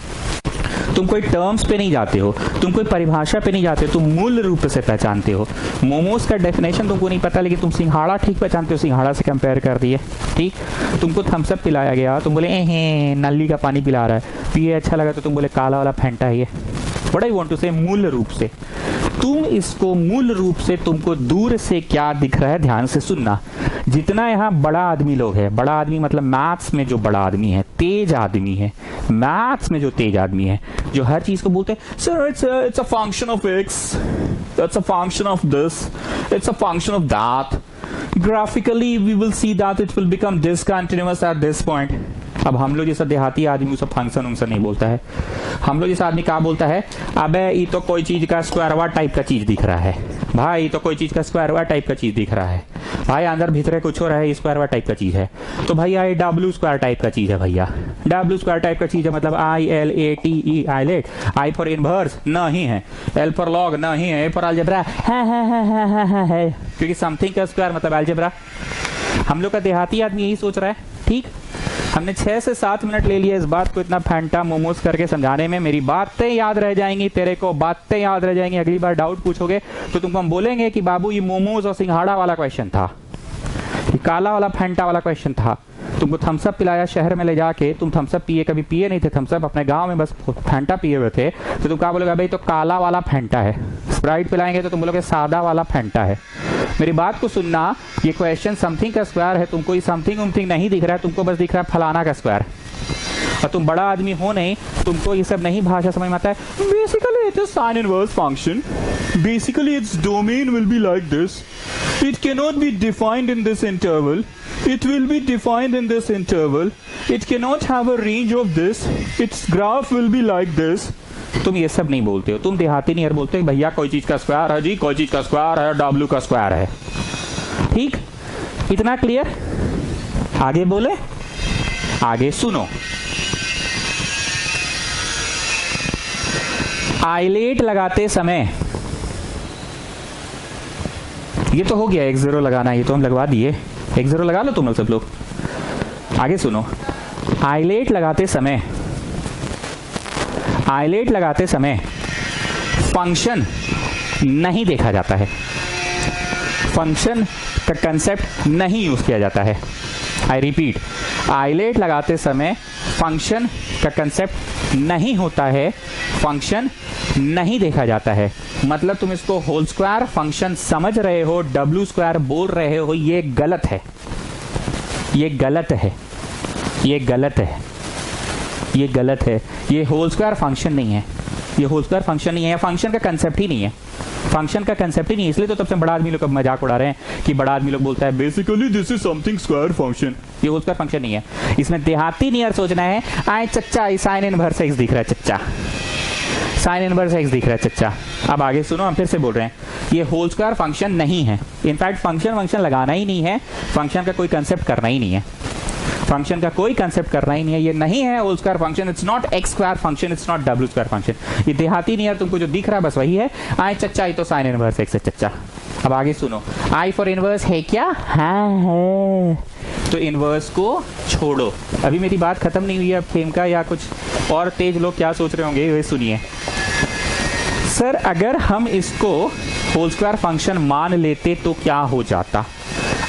तुम कोई टर्म्स पे नहीं जाते हो, तुम कोई परिभाषा पे नहीं जाते हो, तुम मूल रूप से पहचानते हो। मोमोज का डेफिनेशन तुमको नहीं पता, लेकिन तुम सिंघाड़ा ठीक पहचानते हो, सिंघाड़ा से कंपेयर कर दिए, ठीक। तुमको थम्स अप पिलाया गया, तुम बोले नली का पानी पिला रहा है, पिए अच्छा लगा तो तुम बोले काला वाला फैंटा है ये। व्हाट आई वांट टू से, मूल रूप से। तुम इसको मूल रूप से, तुमको दूर से क्या दिख रहा है, ध्यान से सुनना। जितना यहाँ बड़ा आदमी लोग है, बड़ा आदमी मतलब मैथ्स में जो बड़ा आदमी है, तेज आदमी है, मैथ्स में जो तेज आदमी है, जो हर चीज को बोलते हैं sir it's a function of x, it's a function of this, it's a function of that, graphically we will see that it will become discontinuous at this point. अब हम लोग जैसा देहाती आदमी उसे फंक्शन उनसे नहीं बोलता है। हम लोग जैसा आदमी क्या बोलता है, अबे ये तो कोई चीज का स्क्वायरवा टाइप का चीज दिख रहा है भाई, ये तो कोई चीज का स्क्वायरवा टाइप का चीज दिख रहा है भाई, अंदर भीतर कुछ हो रहा है, स्क्वायरवा टाइप का चीज है, तो भैया ये डब्ल्यू स्क्वायर टाइप का चीज है, भैया डब्ल्यू स्क्वायर टाइप का चीज है, मतलब ILATE, ILATE, I for inverse नहीं है, L फॉर लॉग नहीं है, A फॉर अलजेब्रा है, क्योंकि समथिंग का स्क्वायर मतलब अलजेब्रा। हम लोग का देहाती आदमी यही सोच रहा है, ठीक। हमने 6 से 7 मिनट ले लिए इस बात को इतना फैंटा मोमोज करके समझाने में। मेरी बातें याद रह जाएंगी, तेरे को बातें याद रह जाएंगी। अगली बार डाउट पूछोगे तो तुमको हम बोलेंगे कि बाबू ये मोमोज और सिंघाड़ा वाला क्वेश्चन था, ये काला वाला फैंटा वाला क्वेश्चन था। तुमको थम्सअप पिलाया शहर में ले जाके, तुम थम्सअप पिए, कभी पिए नहीं थे थम्सअप, अपने गांव में बस फैंटा पिए हुए थे, तो तुम क्या बोलोगे, भाई तो काला वाला फैंटा है। स्प्राइट पिलाएंगे तो तुम बोलोगे सादा वाला फैंटा है। मेरी बात को सुनना, ये क्वेश्चन समथिंग का स्क्वायर है, तुमको ये समथिंग उमथिंग नहीं दिख रहा है, तुमको बस दिख रहा है फलाना का स्क्वायर, और तुम बड़ा आदमी हो नहीं, तुमको ये सब नहीं भाषा समझ में आता है। Basically it is sine inverse function, basically its domain will be like this, it can not be defined in this interval, it will be defined in this interval, it cannot have a range of this, its graph will be like this। तुम ये सब नहीं बोलते हो, तुम देहाती नहीं बोलते भैया कोई चीज का स्क्वायर है जी, कोई चीज का स्क्वायर है, डब्ल्यू का स्क्वायर है, ठीक। इतना क्लियर? आगे बोले, आगे सुनो। आइलेट लगाते समय ये तो हो गया, x जीरो लगाना, ये तो हम लगवा दिए, x जीरो लगा लो तुम लोग सब लोग। आगे सुनो, आइलेट लगाते समय फंक्शन नहीं देखा जाता है, फंक्शन का कंसेप्ट नहीं यूज किया जाता है। आई रिपीट, आइलेट लगाते समय फंक्शन का कंसेप्ट नहीं होता है, फंक्शन नहीं देखा जाता है। मतलब तुम इसको होल स्क्वायर फंक्शन समझ रहे हो, डब्ल्यू स्क्वायर बोल रहे हो, ये गलत है, ये गलत है, ये गलत है, ये गलत है। ये होल स्क्वायर फंक्शन नहीं है, ये होल स्क्वायर फंक्शन नहीं है, फंक्शन का कंसेप्ट ही नहीं है, फंक्शन का कंसेप्ट ही नहीं है। इसलिए तो तब से बड़ा आदमी लोग मजाक उड़ा रहे हैं कि बड़ा आदमी लोग बोलता है basically this is something square function. ये होल स्क्वायर फंक्शन नहीं है। इसमें देहाती नियर सोचना है। आए चच्चा, साइन इनवर्स एक्स दिख रहा है चच्चा, साइन इनवर्स एक्स दिख रहा है चच्चा। अब आगे सुनो, हम फिर से बोल रहे हैं, ये होल स्क्वायर फंक्शन नहीं है। इनफैक्ट फंक्शन लगाना ही नहीं है, फंक्शन का कोई कंसेप्ट करना ही नहीं है, फंक्शन का कोई कंसेप्ट करना ही नहीं है। ये नहीं है whole square function, it's not x square function, it's not डब्ल्यू स्क्वायर फंक्शन। ये देहाती नियर तुमको जो दिख रहा है बस वही है। आई चच्चा, तो साइन इनवर्स एक्स है चच्चा। अब आगे सुनो, आई फॉर इनवर्स है क्या? हाँ है। तो इनवर्स को छोड़ो। अभी मेरी बात खत्म नहीं हुई है, अब खेम का या कुछ और तेज लोग क्या सोच रहे होंगे वे सुनिए। सर अगर हम इसको होल स्क्वायर फंक्शन मान लेते तो क्या हो जाता?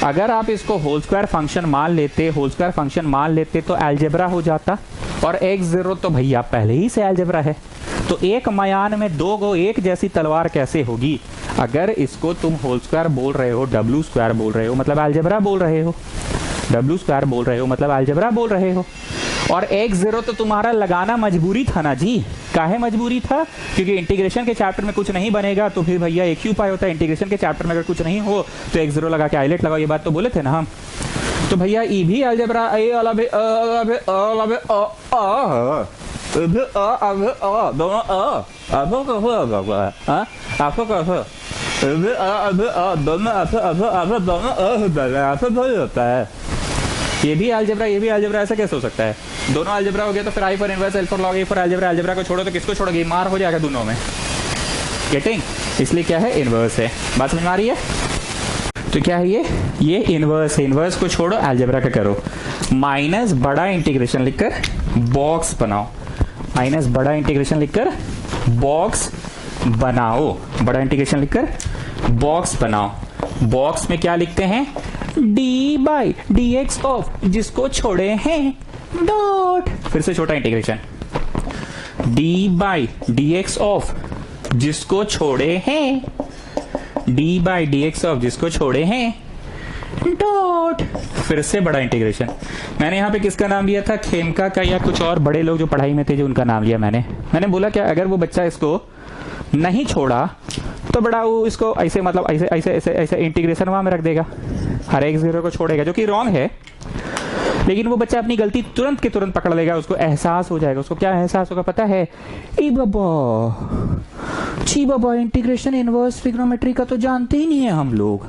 अगर आप इसको होल स्क्वायर फंक्शन मान लेते, होल स्क्वायर फंक्शन मान लेते तो अलजेब्रा हो जाता। और x जीरो तो भैया पहले ही से अलजेब्रा है। तो एक मयान में दो गो एक जैसी तलवार कैसे होगी? अगर इसको तुम होल स्क्वायर बोल रहे हो, डब्ल्यू स्क्वायर बोल रहे हो, मतलब अलजेब्रा बोल रहे हो, डब्ल्यू स्क्वायर बोल रहे हो मतलब अलजेब्रा बोल रहे हो। और x जीरो तो तुम्हारा लगाना मजबूरी था ना जी। काहे मजबूरी था? क्योंकि इंटीग्रेशन के चैप्टर में कुछ नहीं बनेगा तो फिर भैया एक ही उपाय होता है, इंटीग्रेशन के चैप्टर में अगर कुछ नहीं हो तो x जीरो लगा के आइलेट लगाओ। ये बात तो बोले थे ना हम। तो भैया ई भी अलजेब्रा, ए वाला भी दोनों आपको दोनों होता है। ये भी अलजेब्रा, ये भी अलजेब्रा, ऐसा कैसे हो सकता है? दोनों अलजेब्रा हो गया तो फिर I for inverse, L for log, A for algebra. Algebra को छोड़ो तो किसको छोड़ोगे? मार हो जाएगा दोनों में। गेटिंग? इसलिए क्या है? इनवर्स है। बात समझ में आ रही है? तो क्या है ये इनवर्स है। इनवर्स को छोड़ो, अलजेब्रा का करो। माइनस बड़ा इंटीग्रेशन लिखकर बॉक्स बनाओ, माइनस बड़ा इंटीग्रेशन लिखकर बॉक्स बनाओ, बड़ा इंटीग्रेशन लिखकर बॉक्स बनाओ। बॉक्स में क्या लिखते हैं? D by d x of जिसको छोड़े हैं डॉट, फिर से छोटा integration, D by d x of जिसको छोड़े हैं, d by d x of जिसको छोड़े हैं डॉट, फिर से बड़ा इंटीग्रेशन। मैंने यहाँ पे किसका नाम लिया था? खेमका का, या कुछ और बड़े लोग जो पढ़ाई में थे जो उनका नाम लिया मैंने बोला क्या अगर वो बच्चा इसको नहीं छोड़ा तो बड़ा वो इसको ऐसे मतलब ऐसे ऐसे ऐसे ऐसे इंटीग्रेशन वहां में रख देगा, हर एक जीरो को छोड़ेगा, जो कि रॉन्ग है। लेकिन वो बच्चा अपनी गलती तुरंत के तुरंत पकड़ लेगा, उसको एहसास हो जाएगा। उसको क्या एहसास होगा पता है? ई बाबा, छी बाबा, इंटीग्रेशन इनवर्स ट्रिग्नोमेट्री का तो जानते ही नहीं है हम लोग।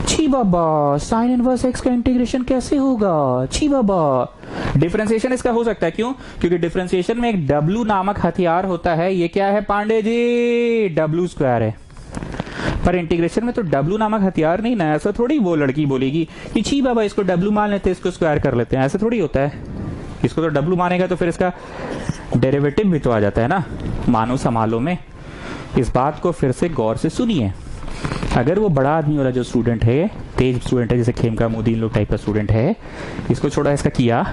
छी बाबा, साइन इनवर्स एक्स का इंटीग्रेशन कैसे होगा? छी बाबा। डिफरेंशिएशन इसका हो सकता है, क्यों? क्योंकि डिफरेंशिएशन में एक डब्ल्यू नामक हथियार होता है। ये क्या है पांडे जी? डब्ल्यू स्क्वायर है। पर इंटीग्रेशन में तो डब्ल्यू नामक हथियार नहीं ना। ऐसा थोड़ी वो लड़की बोलेगी कि छी बाबा इसको डब्ल्यू मान लेते हैं, इसको स्क्वायर कर लेते हैं। ऐसा थोड़ी होता है। इसको तो डब्ल्यू मानेगा तो फिर इसका डेरिवेटिव भी तो आ जाता है ना, मानो संभालो में। इस बात को फिर से गौर से सुनिए। अगर वो बड़ा आदमी वाला जो स्टूडेंट है, तेज स्टूडेंट है, जैसे खेमका मोदी इन लोग टाइप का स्टूडेंट है, इसको छोड़ा इसका किया,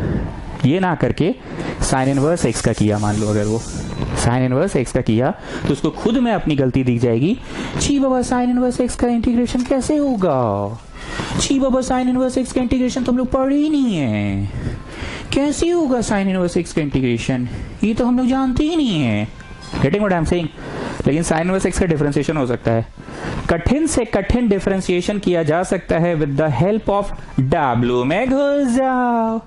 ये ना करके साइन इनवर्स एक्स का किया, मान लो अगर वो साइन इनवर्स एक्स का किया तो उसको खुद में अपनी गलती दिख जाएगी। छी बाबा, साइन इनवर्स एक्स का इंटीग्रेशन कैसे होगा? छी बाबा, साइन इनवर्स एक्स का इंटीग्रेशन तो हम लोग पढ़े ही नहीं है। कैसे होगा साइन इनवर्स एक्स का इंटीग्रेशन? ये तो हम लोग जानते ही नहीं है। Getting what I am saying? लेकिन साइन इनवर्स एक्स का डिफरेंशिएशन हो सकता है। कठिन से कठिन डिफरेंशिएशन किया जा सकता है with the help of W में घुस जाओ,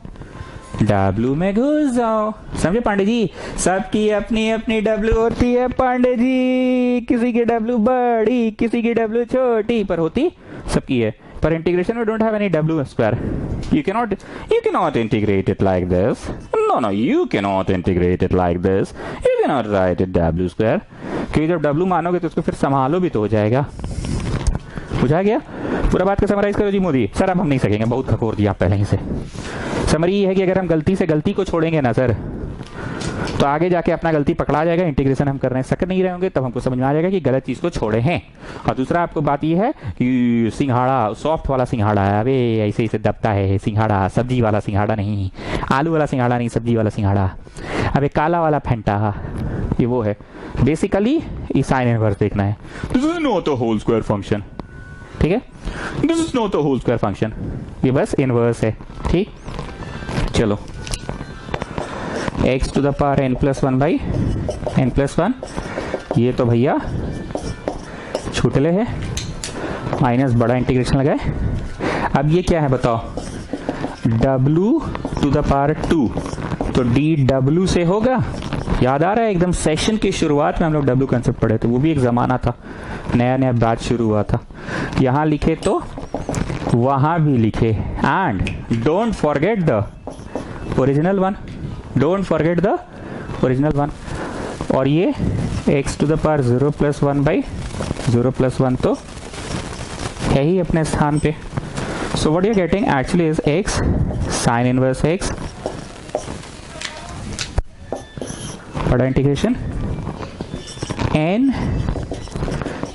डब्ल्यू में घुस जाओ। समझे पांडे जी? सबकी अपनी अपनी डब्ल्यू होती है पांडे जी। किसी की डब्ल्यू बड़ी, किसी की डब्ल्यू छोटी, पर होती सबकी है। पर इंटीग्रेशन में don't have any W square. You cannot integrate it like this. No, you cannot integrate it like this. You cannot write it w square. क्योंकि जब w मानोगे तो उसको फिर संभालो भी तो हो जाएगा। बुझा गया? पूरा बात को समराइज करो जी मोदी सर। अब हम नहीं सकेंगे, बहुत खकोर दिया आप पहले ही से। समरी ये है कि अगर हम गलती से गलती को छोड़ेंगे ना सर, तो आगे जाके अपना गलती पकड़ा जाएगा, इंटीग्रेशन हम करने सक नहीं रहेंगे, तब हमको समझ में आ जाएगा कि गलत चीज को छोड़े हैं। और दूसरा आपको बात ये है कि सिंघाड़ा सॉफ्ट वाला सिंघाड़ा है, अबे ऐसे ऐसे दबता है सिंघाड़ा, सब्जी वाला सिंघाड़ा नहीं, आलू वाला सिंघाड़ा नहीं, सब्जी वाला सिंघाड़ा, अबे काला वाला फेंटा, ये वो है। बेसिकली ये साइन इनवर्स देखना है। This is not a whole square function, ठीक है, this is not a whole square function, ये बस इनवर्स है। ठीक, चलो x to the power n plus 1 by n plus 1, ये तो भैया छूटले है, माइनस बड़ा इंटीग्रेशन लगाए। अब ये क्या है बताओ, w टू द पावर 2, तो dw से होगा। याद आ रहा है एकदम सेशन की शुरुआत में हम लोग w कंसेप्ट पढ़े थे, वो भी एक जमाना था, नया नया बैच शुरू हुआ था। यहां लिखे तो वहां भी लिखे, and don't forget the original one, don't forget the original one. और ये x to the power 0 plus 1 by 0 plus 1 तो है ही अपने स्थान पे। So what you getting actually is x sine inverse x, बड़ा integration n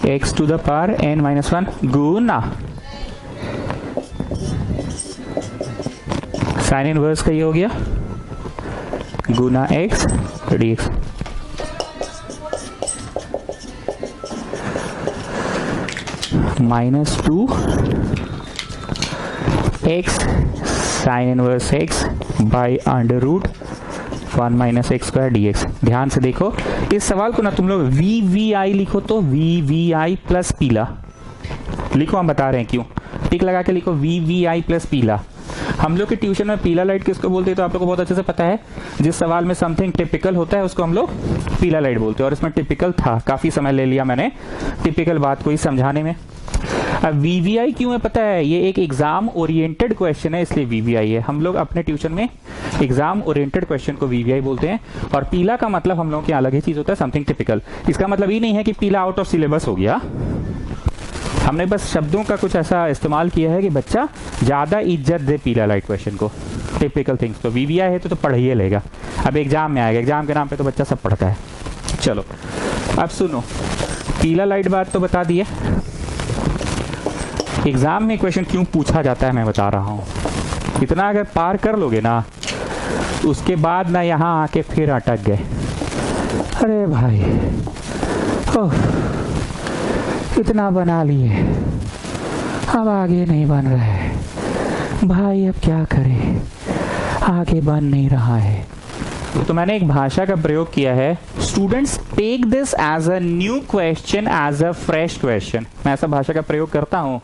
x to the power n minus 1 गुना साइन इनवर्स का ये हो गया गुना x dx। -2 x sine inverse x by under root 1 minus x square dx। ध्यान से देखो इस सवाल को ना तुम लोग VVI लिखो, तो VVI प्लस पीला लिखो, हम बता रहे हैं क्यों, टिक लगा के लिखो VVI प्लस पीला। हम लोग के ट्यूशन में पीला लाइट किसको बोलते हैं तो आप लोग को बहुत अच्छे से पता है, जिस सवाल में समथिंग टिपिकल होता है उसको हम लोग पीला लाइट बोलते हैं। और इसमें टिपिकल था, काफी समय ले लिया मैंने टिपिकल बात को ही समझाने में। अब VVI क्यों है पता है, ये एक एग्जाम ओरिएंटेड क्वेश्चन है इसलिए VVI है। हम लोग अपने ट्यूशन में एग्जाम ओरिएंटेड क्वेश्चन को VVI बोलते हैं। और पीला का मतलब हम लोगों की अलग ही चीज होता है, समथिंग टिपिकल। इसका मतलब ये नहीं है कि पीला आउट ऑफ सिलेबस हो गया, हमने बस शब्दों का कुछ ऐसा इस्तेमाल किया है कि बच्चा ज्यादा इज्जत दे पीला लाइट क्वेश्चन को, टिपिकल थिंग्स। तो VVI है तो पढ़िए लेगा, अब एग्जाम में आएगा, एग्जाम के नाम पे तो बच्चा सब पढ़ता है। चलो अब सुनो, पीला लाइट बात तो बता दिए, एग्जाम में क्वेश्चन क्यों पूछा जाता है मैं बता रहा हूं। इतना अगर पार कर लोगे ना, उसके बाद ना यहां आके फिर अटक गए, अरे भाई ओह इतना बना लिए अब आगे नहीं बन रहा है भाई, अब क्या करें, आगे बन नहीं रहा है। तो मैंने एक भाषा का प्रयोग किया है, students take this as a new question, as a fresh question. मैं ऐसा भाषा का प्रयोग करता हूं,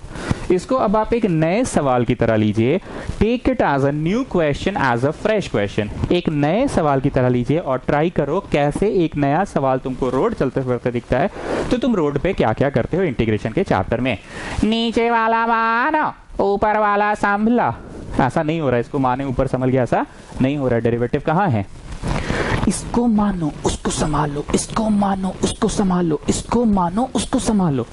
इसको अब आप एक नए सवाल की तरह लीजिए, take it as a new question, as a fresh question. एक नए सवाल की तरह लीजिए और ट्राई करो कैसे एक नया सवाल तुमको रोड चलते फिरते दिखता है तो तुम रोड पे क्या क्या करते हो इंटीग्रेशन के चैप्टर में। नीचे वाला मानो ऊपर वाला संभला, ऐसा नहीं हो रहा है, इसको माने ऊपर संभल गया, ऐसा नहीं हो रहा है। डेरिवेटिव कहाँ है, इसको मानो उसको संभालो, इसको मानो उसको संभालो, इसको मानो उसको संभालो,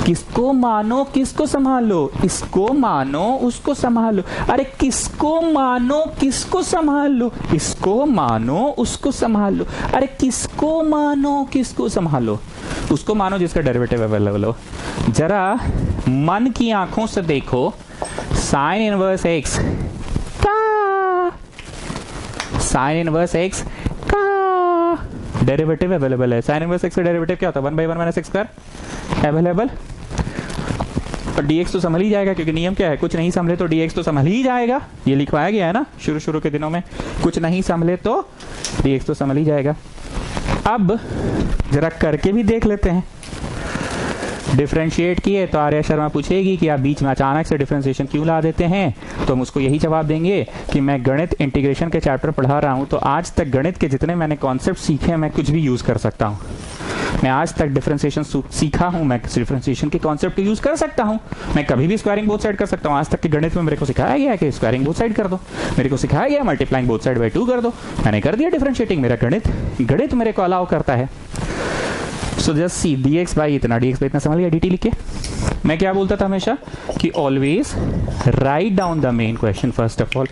किसको मानो किसको संभालो, इसको मानो उसको संभालो। अरे किसको मानो किसको संभालो, इसको मानो उसको संभालो। अरे किसको मानो किसको संभालो, उसको मानो जिसका डेरिवेटिव अवेलेबल हो। जरा मन की आंखों से देखो, साइन इनवर्स एक्स का, साइन इनवर्स एक्स का डेरिवेटिव अवेलेबल है। साइन इनवर्स एक्स का डेरिवेटिव क्या होता है, 1/1 माइनस एक्स स्क्वायर अवेलेबल। और dx तो संभल ही जाएगा, क्योंकि नियम क्या है, कुछ नहीं संभले तो dx तो संभल ही जाएगा, ये लिखवाया गया है ना शुरू के दिनों में, कुछ नहीं संभले तो dx तो संभल ही जाएगा। अब जरा करके भी देख लेते हैं। डिफरेंशिएट किए तो आर्या शर्मा पूछेगी कि आप बीच में अचानक से डिफरेंशिएशन क्यों ला देते हैं, तो हम उसको यही जवाब देंगे कि मैं गणित इंटीग्रेशन के चैप्टर पढ़ा रहा हूं, तो आज तक गणित के जितने मैंने कॉन्सेप्ट सीखे हैं मैं कुछ भी यूज कर सकता हूं। मैं आज तक डिफरेंशिएशन सीखा हूं, मैं डिफरेंशिएशन के कॉन्सेप्ट को यूज कर सकता हूं, मैं कभी भी स्क्वायरिंग बोथ साइड कर सकता हूं। आज तक के गणित में मेरे को सिखाया गया है कि स्क्वायरिंग बोथ साइड कर दो, मेरे को सिखाया गया मल्टीप्लाइंग बोथ साइड बाय 2 कर दो, मैंने कर दिया डिफरेंशिएटिंग। मेरा गणित मेरे को अलाउ करता है। So just see dx by इतना, dx बाई इतना समझ लिया, dt लिख के मैं क्या बोलता था हमेशा कि always write down the main question first of all,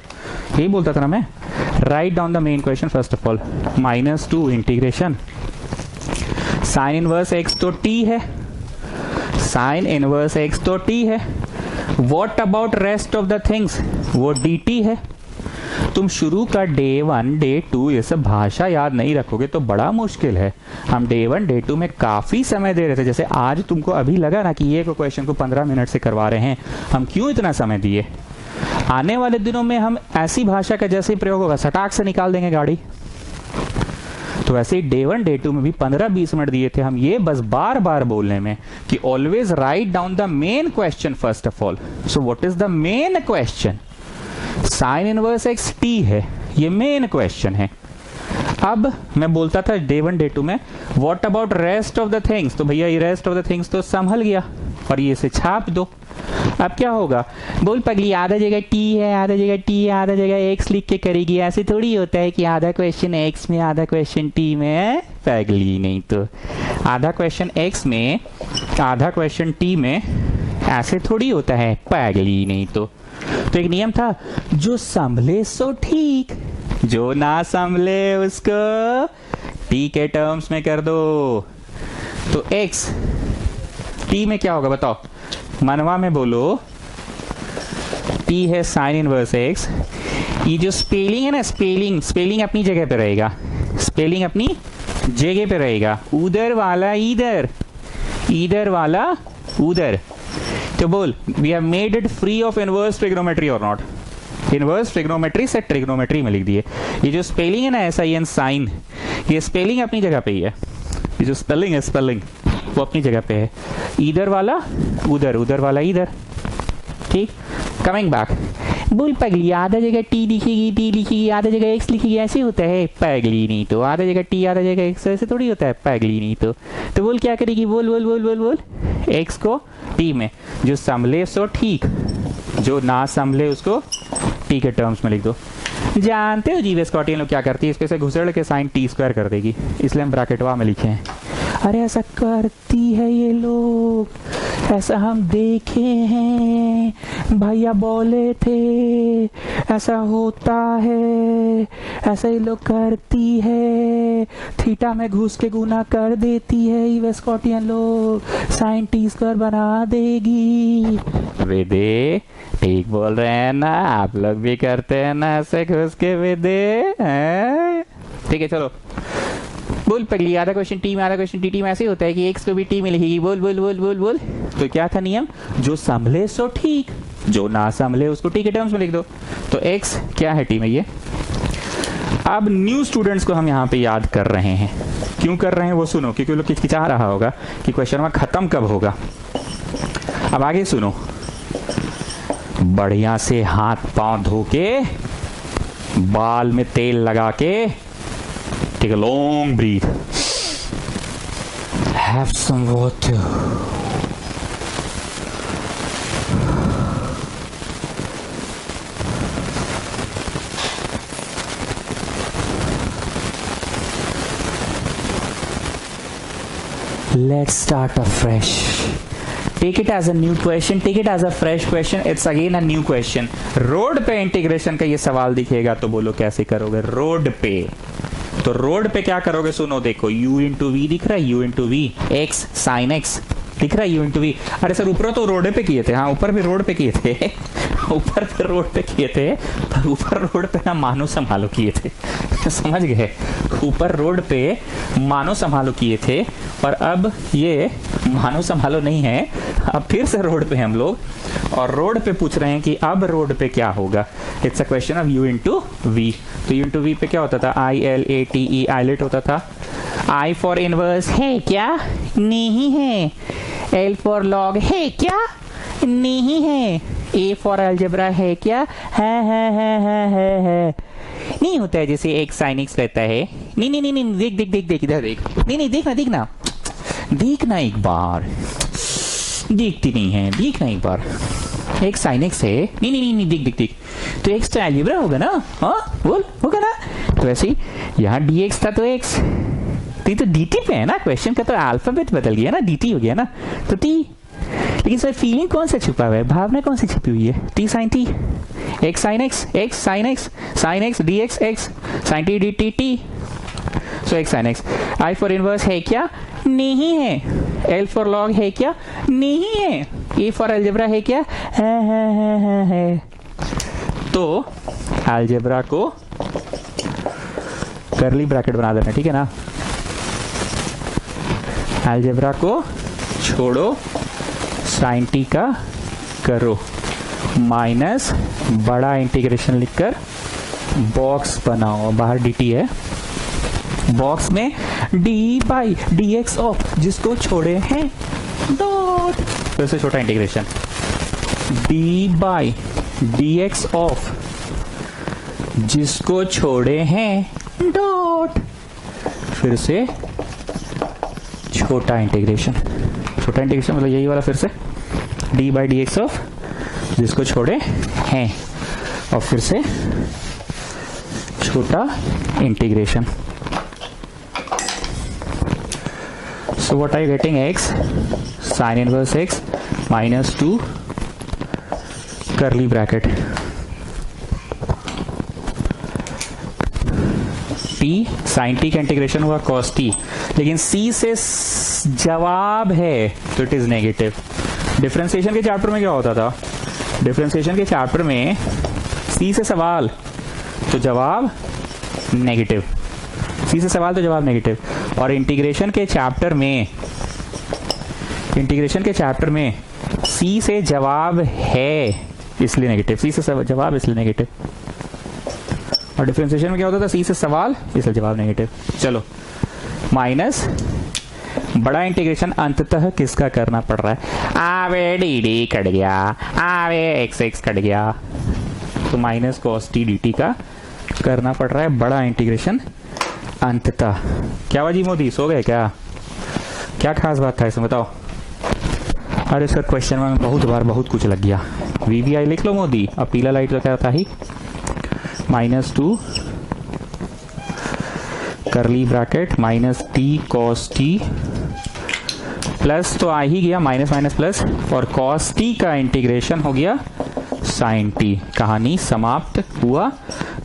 यही बोलता था ना मैं, write down the main question first of all. -2 integration sine inverse x तो t है, साइन इनवर्स एक्स तो t है, what about rest of the things, वो dt है। तुम शुरू का डे 1 डे 2 ये सब भाषा याद नहीं रखोगे तो बड़ा मुश्किल है। हम डे 1 डे 2 में काफी समय दे रहे थे, जैसे आज तुमको अभी लगा ना कि ये को क्वेश्चन को 15 मिनट से करवा रहे हैं, हम क्यों इतना समय दिए। आने वाले दिनों में हम ऐसी भाषा का जैसे ही प्रयोग होगा सटाक से निकाल देंगे गाड़ी। तो वैसे ही डे 1 डे 2 में भी 15-20 मिनट दिए थे हम ये बस बार बार बोलने में कि always write down the main question first of all. So what is the main question? Sine inverse x t है, ये मेन क्वेश्चन है। अब मैं बोलता था डे 1 डे 2 में what about rest of the things, तो भैया ये रेस्ट ऑफ द थिंग्स तो संभल गया और ये से छाप दो। अब क्या होगा? बोल पगली आधा जगह t है, आधा जगह t है, आधा जगह x लिख के करेगी। ऐसे थोड़ी होता है कि आधा क्वेश्चन x में आधा क्वेश्चन t में, पगली नहीं तो आधा क्वेश्चन x में आधा क्वेश्चन t में, ऐसे थोड़ी होता है, पगली नहीं तो एक नियम था, जो संभले सो ठीक, जो ना संभले उसको t के टर्म्स में कर दो। तो x t में क्या होगा बताओ, मनवा में बोलो। t है साइन इनवर्स x, ये जो स्पेलिंग है ना, स्पेलिंग अपनी जगह पे रहेगा, स्पेलिंग अपनी जगह पे रहेगा। उधर वाला इधर, इधर वाला उधर। तो बोल we have made it free of inverse trigonometry और नॉट? इनवर्स ट्रिग्नोमेट्री से ट्रिग्नोमेट्री में लिख दिए। ये जो स्पेलिंग है ना SIN साइन, ये स्पेलिंग अपनी जगह पे ही है, ये जो स्पेलिंग है स्पेलिंग वो अपनी जगह पे है। इधर वाला उधर, उधर वाला इधर, ठीक। कमिंग बैक, बोल पगली आधा जगह t लिखेगी आधा जगह x लिखेगी, ऐसे होता है? पगली नहीं तो आधा जगह t आधा जगह x, ऐसे थोड़ी होता है, पगली नहीं तो बोल क्या करेगी, बोल बोल बोल बोल बोल x को t में, जो संभले सो ठीक, जो ना संभले उसको t के टर्म्स में लिख दो। जानते हो जीव स्कॉटियन लोग क्या करती है, इसके से घुसड़ के साइन t² कर देगी, इसलिए हम ब्रैकेटवा में लिखे हैं। अरे ऐसा करती है ये लोग, ऐसा हम देखे हैं, भैया बोले थे ऐसा होता है, ऐसा ही लोग करती है, थीटा में घुस के गुना कर देती है ये स्कॉटियन लोग, साइन t² बना देगी। वेदे ठीक बोल रहे हैं ना, आप लोग भी करते हैं ना ऐसे घुस के वेदे, ठीक है चलो बोल पगली आधा क्वेश्चन t में आधा क्वेश्चन dt में ऐसे होता है कि x को भी t में लिखेगी, बोल बोल बोल बोल बोल। तो क्या था नियम, जो संभले सो ठीक, जो ना संभले उसको t के टर्म्स में लिख दो। तो x क्या है t में ये। अब न्यू स्टूडेंट्स को हम यहाँ पे याद कर रहे हैं, क्यों कर रहे हैं वो सुनो, क्योंकि लोग किचकिचा रहा होगा कि क्वेश्चन में खत्म कब होगा। अब आगे सुनो, बढ़िया से हाथ पांव धो के, बाल में तेल लगा के, take a long breath, have some water, let's start afresh. Take it as a new question, take it as a fresh question, it's again a new question. Road पे इंटीग्रेशन का ये सवाल दिखेगा तो बोलो कैसे करोगे रोड पे। तो रोड पे क्या करोगे सुनो, देखो u इंटू वी दिख रहा है, u into v, x sine x दिख रहा है, u इंटू वी। अरे सर ऊपर तो रोड पे किए थे, हाँ ऊपर भी रोड पे किए थे ऊपर पे रोड पे किए थे, पर ऊपर रोड पे ना मानो संभालो किए थे समझ गए, ऊपर रोड पे मानो संभालो किए थे, और अब ये मानो संभालो नहीं है, अब फिर से रोड पे हम लोग, और रोड पे पूछ रहे हैं कि अब रोड पे क्या होगा। It's a question of u into v. तो u इंटू वी पे क्या होता था, ILATE आइलेट होता था। I फॉर इनवर्स है क्या, नहीं है। L फॉर लॉग है क्या, नहीं है। A फॉर अलजेब्रा है क्या, है नहीं होता है, जैसे एक साइन x रहता है। नहीं नहीं नहीं नहीं, देख देख देख देख इधर देख, नहीं नहीं देखना देखना देखना एक बार, देखती नहीं है, देखना एक बार, एक साइन x है, नहीं नहीं नहीं देख देख देख, तो x तो अलजेब्रा होगा ना, हाँ बोल होगा ना। तो ऐसे ही यहाँ dx था तो x, तो dt पे है ना, क्वेश्चन का तो अल्फाबेट बदल गया ना, dt हो गया ना, तो t। लेकिन इसमें फीलिंग कौन सा छुपा हुआ है, भावना कौन सी छिपी हुई है? T sine t, x sine x, x sine x, sine x d x x, sine t d t t, so x sine x. I for inverse है क्या? नहीं है। एल फॉर लॉग है क्या? नहीं है। ए फॉर अलजेब्रा है क्या? है। तो अलजेब्रा को कर्ली ब्रैकेट बना देना, ठीक है ना? अलजेब्रा को छोड़ो, साइन टी का करो, माइनस बड़ा इंटीग्रेशन लिखकर बॉक्स बनाओ। बाहर dt है, बॉक्स में D by d x of जिसको छोड़े हैं डॉट, फिर से छोटा integration D by d x of जिसको छोड़े हैं डॉट, फिर से छोटा इंटीग्रेशन। छोटा इंटीग्रेशन मतलब यही वाला, फिर से D by d x of जिसको छोड़े हैं, और फिर से छोटा integration. So what are you getting? X sin inverse x minus 2 curly bracket t sin t का इंटीग्रेशन हुआ cos t, लेकिन c से जवाब है तो इट इज नेगेटिव। डिफरेंशिएशन के चैप्टर में क्या होता था? डिफरेंशिएशन के चैप्टर में c से सवाल तो जवाब नेगेटिव, c से सवाल तो जवाब नेगेटिव। और इंटीग्रेशन के चैप्टर में c से जवाब है इसलिए नेगेटिव, c से जवाब इसलिए नेगेटिव। और डिफरेंशिएशन में क्या होता था? c से सवाल इसलिए जवाब नेगेटिव। चलो, माइनस बड़ा इंटीग्रेशन अंततः किसका करना पड़ रहा है? आवे डी डी कट गया, आवे एक्स एक्स कट गया, तो minus cos T d T का करना पड़ रहा है बड़ा इंटीग्रेशन अंततः। क्या हुआ जी मोदी, सो गए क्या? क्या खास बात था इसमें बताओ? अरे सर क्वेश्चन में बहुत बार बहुत कुछ लग गया। वीवीआई लिख लो मोदी। अब पीला लाइट तो क्या था ही, minus 2 curly bracket minus t cos t, plus तो आ ही गया माइनस माइनस प्लस, और कॉस टी का इंटीग्रेशन हो गया साइन टी। कहानी समाप्त हुआ।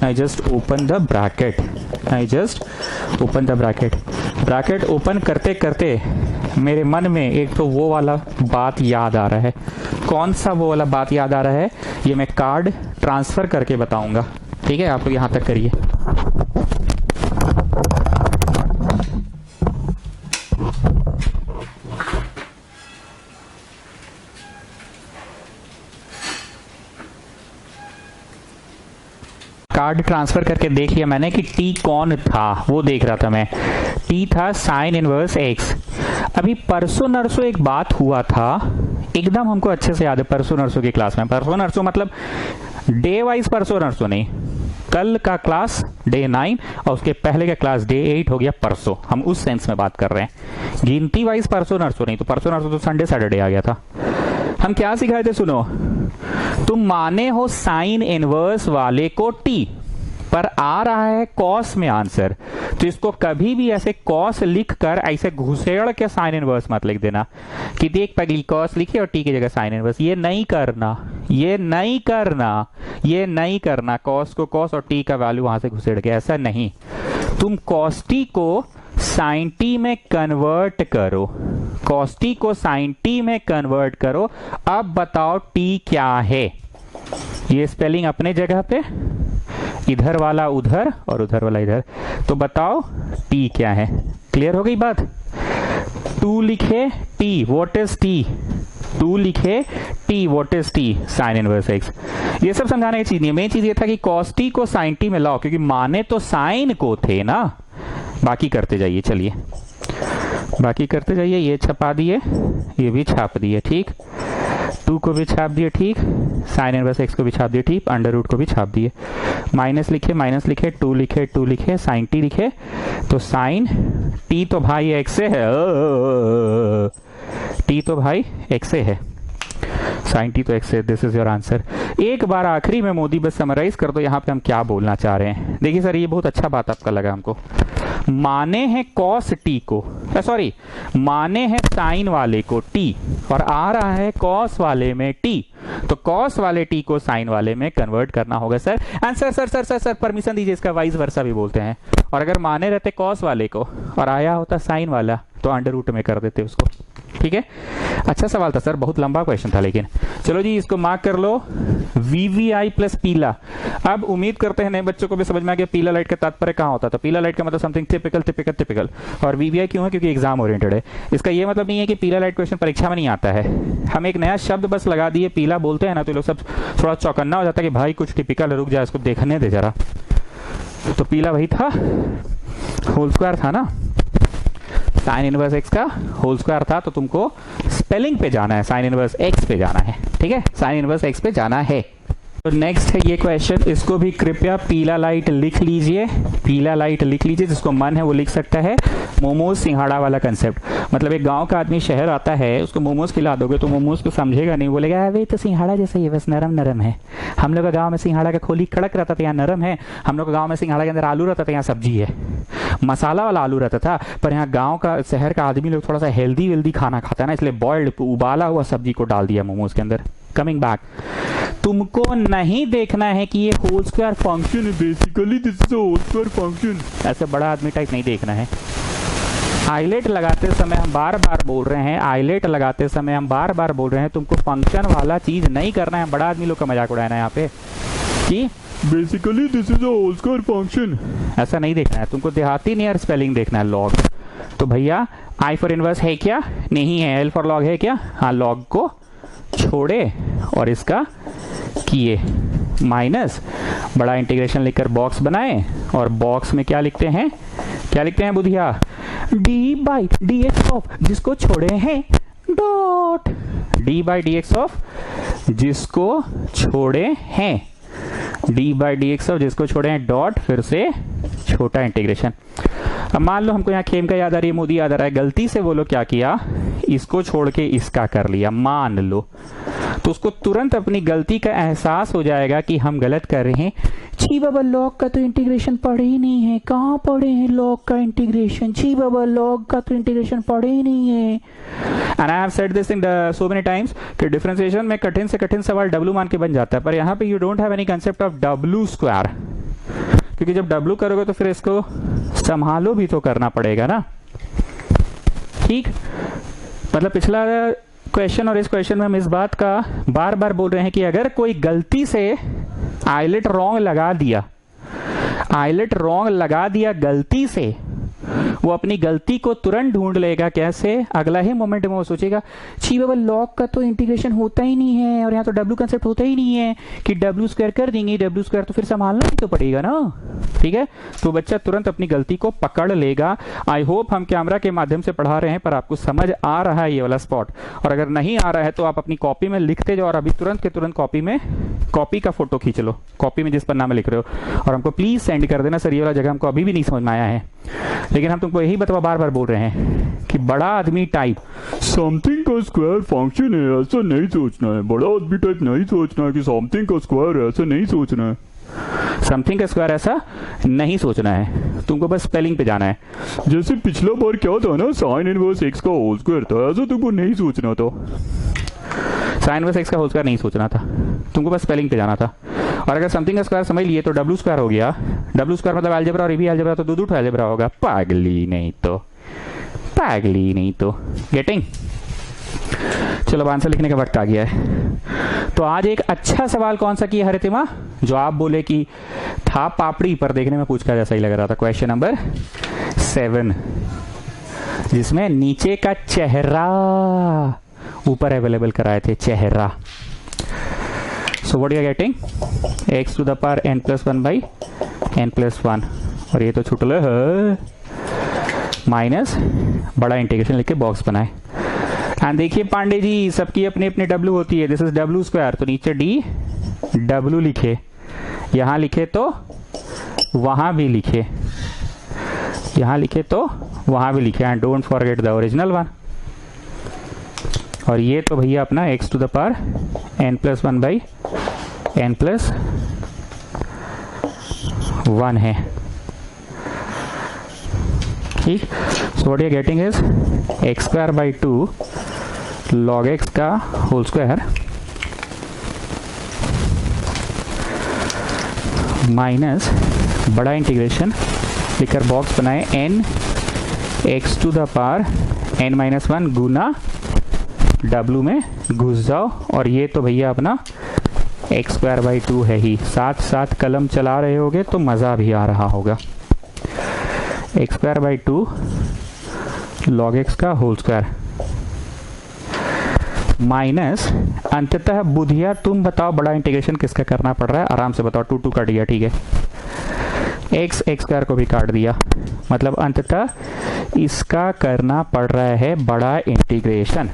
I just open the bracket, bracket open करते करते मेरे मन में एक तो वो वाला बात याद आ रहा है। कौन सा वो वाला बात याद आ रहा है? ये मैं कार्ड ट्रांसफर करके बताऊंगा, ठीक है? आप लोग यहां तक करिए। कार्ड ट्रांसफर करके देख लिया मैंने कि टी कौन था, वो देख रहा था मैं। टी था साइन इनवर्स एक्स। अभी परसों नरसों एक बात हुआ था, एकदम हमको अच्छे से याद है। परसों नरसों की क्लास में, परसों नरसों मतलब डे वाइज परसों नरसों नहीं, कल का क्लास डे 9 और उसके पहले का क्लास डे 8 हो गया परसों। हम उस सेंस में बात कर रहे हैं, गिनती वाइज परसों नरसों नहीं। तो परसों नरसों तो संडे सैटरडे आ गया था। हम क्या सिखाए थे सुनो, तुम माने हो साइन इनवर्स वाले को टी, पर आ रहा है कॉस में आंसर, तो इसको कभी भी ऐसे कॉस लिख कर ऐसे घुसेड़ के साइन इनवर्स मत लिख देना कि देख पगली कॉस लिखी और टी की जगह साइन इनवर्स। ये नहीं करना। कॉस को कॉस और टी का वैल्यू वहां से घुसेड़ के, ऐसा नहीं। तुम कॉस टी को साइन टी में कन्वर्ट करो, अब बताओ टी क्या है? ये स्पेलिंग अपने जगह पे, इधर वाला उधर और उधर वाला इधर, तो बताओ टी क्या है? क्लियर हो गई बात? 2 लिखे टी, व्हाट इज टी? 2 लिखे T, what is T? Sine inverse x. ये सब समझाने की चीज नहीं है। मेन चीज ये था कि कॉस टी को साइन टी में लाओ, क्योंकि माने तो साइन को थे ना। बाकी करते जाइए, चलिए बाकी करते जाइए। ये छपा दिए, ये भी छाप दिए, ठीक। 2 को भी छाप दिए, ठीक। साइन इनवर्स एक्स को भी छाप दिए, ठीक। अंडर रूट को भी छाप दिए। माइनस लिखे, 2 लिखे, साइन टी लिखे, तो साइन टी तो भाई एक्स से है, टी तो भाई एक्स से है, साइन टी तो एक्स से। This is your answer. एक बार आखिरी में मोदी बस समराइज कर दो यहाँ पे हम क्या बोलना चाह रहे हैं। देखिए सर, ये बहुत अच्छा बात आपका लगा हमको, माने हैं कॉस टी को, सॉरी माने हैं साइन वाले को टी, और आ रहा है कॉस वाले में टी, तो कॉस वाले टी को साइन वाले में कन्वर्ट करना होगा sir. Answer sir sir sir sir permission दीजिए, इसका वाइस वर्सा भी बोलते हैं। और अगर माने रहते कॉस वाले को और आया होता साइन वाला तो अंडर रूट में कर देते उसको। ठीक है, अच्छा सवाल था सर, बहुत लंबा क्वेश्चन था लेकिन। चलो जी इसको मार्क कर लो, VVI प्लस पीला। अब उम्मीद करते हैं नए बच्चों को भी समझ में आ गया पीला लाइट का तात्पर्य कहाँ होता था। पीला लाइट का मतलब समथिंग टिपिकल टिपिकल टिपिकल, और VVI क्यों है? क्योंकि एग्जाम ओरिएंटेड है। इसका ये मतलब नहीं है कि पीला लाइट क्वेश्चन परीक्षा में नहीं आता है। हम एक नया शब्द बस लगा दिए, पीला बोलते हैं ना, तो लोग सब थोड़ा चौकन्ना हो जाता है कि भाई कुछ टिपिकल, रुक जा इसको देखने दे जरा। तो पीला वही था, होल स्क्वायर था ना, साइन इनवर्स एक्स का होल स्क्वायर था, तो तुमको स्पेलिंग पे जाना है, साइन इनवर्स एक्स पे जाना है। ठीक है, साइन इनवर्स एक्स पे जाना है। तो नेक्स्ट है ये क्वेश्चन, इसको भी कृपया पीला लाइट लिख लीजिए, पीला लाइट लिख लीजिए, जिसको मन है वो लिख सकता है। मोमोज सिंघाड़ा वाला कंसेप्ट, मतलब एक गांव का आदमी शहर आता है, उसको मोमोज खिला दोगे तो मोमोज को समझेगा नहीं, बोलेगा अरे तो सिंघाड़ा जैसा ही है, बस नरम नरम है। हम लोग का गाँव में सिंघाड़ा का खोली कड़क रहता था, यहाँ नरम है। हम लोग का गाँव में सिंघाड़ा के अंदर आलू रहता था, यहाँ सब्जी है, मसाला वाला आलू रहता था। पर यहाँ गांव का शहर का आदमी लोग थोड़ा सा हेल्दी वेल्दी खाना खाता है ना, इसलिए बॉइल्ड उबाला हुआ सब्जी को डाल दिया मोमोज के अंदर। कमिंग बैक, तुमको नहीं देखना है कि ये होल स्क्वायर फंक्शन है, basically this is a whole square function, ऐसे बड़ा आदमी टाइप नहीं देखना है। आईलेट लगाते समय हम बार बार बोल रहे हैं, आईलेट लगाते समय हम बार बार बोल रहे हैं, तुमको फंक्शन वाला चीज नहीं करना है। बड़ा आदमी लोग का मजाक उड़ाना है यहाँ पे कि basically this is a whole square function, ऐसा नहीं देखना है तुमको। देहाती नियर स्पेलिंग देखना है, लॉग। तो भैया आई फॉर इनवर्स है क्या? नहीं है। एल फॉर लॉग है क्या? हाँ, लॉग को छोड़े और इसका किए, माइनस बड़ा इंटीग्रेशन लिखकर बॉक्स बनाए, और बॉक्स में क्या लिखते हैं? क्या लिखते हैं Budhiya? D by d x of जिसको छोड़े हैं dot, d by d x of जिसको छोड़े हैं, d by d x of जिसको छोड़े हैं डॉट, फिर से छोटा इंटीग्रेशन। अब मान लो हमको यहाँ खेम का याद आ रही है, मोदी याद आ रहा है, गलती से वो लोग क्या किया, इसको छोड़ के इसका कर लिया, मान लो, तो उसको तुरंत अपनी गलती का एहसास हो जाएगा कि हम गलत कर रहे हैं। छी बाबा लॉग का तो इंटीग्रेशन पढ़े ही नहीं है, कहाँ पढ़े हैं लॉग का इंटीग्रेशन? छी बाबा लॉग का तो इंटीग्रेशन पढ़े ही नहीं है। And I have said this in so many times कि डिफरेंशिएशन में कठिन से कठिन सवाल डब्ल्यू मान के बन जाता है, पर यहाँ पे you don't have any concept of W square, क्योंकि जब डब्ल्यू करोगे तो फिर इसको संभालो भी तो करना पड़ेगा ना। ठीक, मतलब पिछला क्वेश्चन और इस क्वेश्चन में हम इस बात का बार बार बोल रहे हैं कि अगर कोई गलती से आईलेट रॉन्ग लगा दिया, आईलेट रॉन्ग लगा दिया गलती से, वो अपनी गलती को तुरंत ढूंढ लेगा। कैसे? अगला ही मोमेंट में वो सोचेगा छी बाबा लॉग का तो इंटीग्रेशन होता ही नहीं है, और यहाँ तो डब्ल्यू कंसेप्ट होता ही नहीं है कि डब्ल्यू स्क्वायर कर देंगे, डब्ल्यू स्क्वायर तो फिर संभालना ही तो पड़ेगा ना। ठीक है, तो बच्चा तुरंत अपनी गलती को पकड़ लेगा। आई होप हम कैमरा के माध्यम से पढ़ा रहे हैं, पर आपको समझ आ रहा है ये वाला स्पॉट, और अगर नहीं आ रहा है तो आप अपनी कॉपी में लिखते जाओ, और अभी तुरंत के तुरंत कॉपी में कॉपी का फोटो खींच लो, कॉपी में जिस पर नाम लिख रहे हो, और हमको प्लीज सेंड कर देना। सर ये वाला जगह हमको अभी भी नहीं समझ में आया है, लेकिन हम तुमको यही बतवा बार बार बोल रहे हैं कि बड़ा आदमी टाइप समथिंग का स्क्वायर फंक्शन है, ऐसा नहीं सोचना है। बड़ा आदमी टाइप नहीं सोचना है कि समथिंग का स्क्वायर है, ऐसा नहीं सोचना है। समथिंग का स्क्वायर ऐसा नहीं सोचना है, तुमको बस स्पेलिंग पे जाना है। जैसे पिछला बार क्या था ना, साइन इनवर्स एक्स का होल स्क्वायर था, ऐसा तुमको नहीं सोचना था। साइन इनवर्स एक्स का होल स्क्वायर नहीं सोचना था, तुमको बस स्पेलिंग पे जाना था। और अगर समथिंग का स्क्वायर समझ लिए तो डब्ल्यू स्क्वायर हो गया। डब्ल्यू स्क्वायर मतलब अलजेब्रा, और ये भी अलजेब्रा, तो दो अलजेब्रा होगा। पागली नहीं तो, पागली नहीं तो। गेटिंग? चलो अब आंसर लिखने का वक्त आ गया है। तो आज एक अच्छा सवाल कौन सा किया हरितिमा, जो आप बोले कि था पापड़ी पर देखने में पूछा जैसा ही लग रहा था। क्वेश्चन नंबर 7, जिसमें नीचे का चेहरा ऊपर अवेलेबल कराए थे, चेहरा। So what you are getting? x to the power n plus 1 by n plus 1, और ये तो छुटल है, माइनस बड़ा इंटीग्रेशन लिख के बॉक्स बनाए। एंड देखिए पांडे जी, सबकी अपनी अपनी डब्ल्यू होती है, दिस इज डब्ल्यू स्क्वायर, तो नीचे डी डब्ल्यू लिखे, यहां लिखे तो वहां भी लिखे, यहां लिखे तो वहां भी लिखे, and don't forget the original one. और ये तो भैया अपना x to the power n plus 1 by n plus 1 है। ठीक। So what you getting is x square by 2 log x का होल स्क्वायर माइनस बड़ा इंटीग्रेशन लिखकर बॉक्स बनाए n x to the power n minus 1 गुना w में घुस जाओ। और ये तो भैया अपना एक्स स्क्वायर बाई 2 है ही, साथ साथ कलम चला रहे होगे तो मज़ा भी आ रहा होगा। X square by 2 log x का होल स्क्वायर माइनस अंततः बुधिया तुम बताओ बड़ा इंटीग्रेशन किसका करना पड़ रहा है, आराम से बताओ। 2 2 कट गया, ठीक है। एक्स स्क्वायर को भी काट दिया, मतलब अंततः इसका करना पड़ रहा है बड़ा इंटीग्रेशन।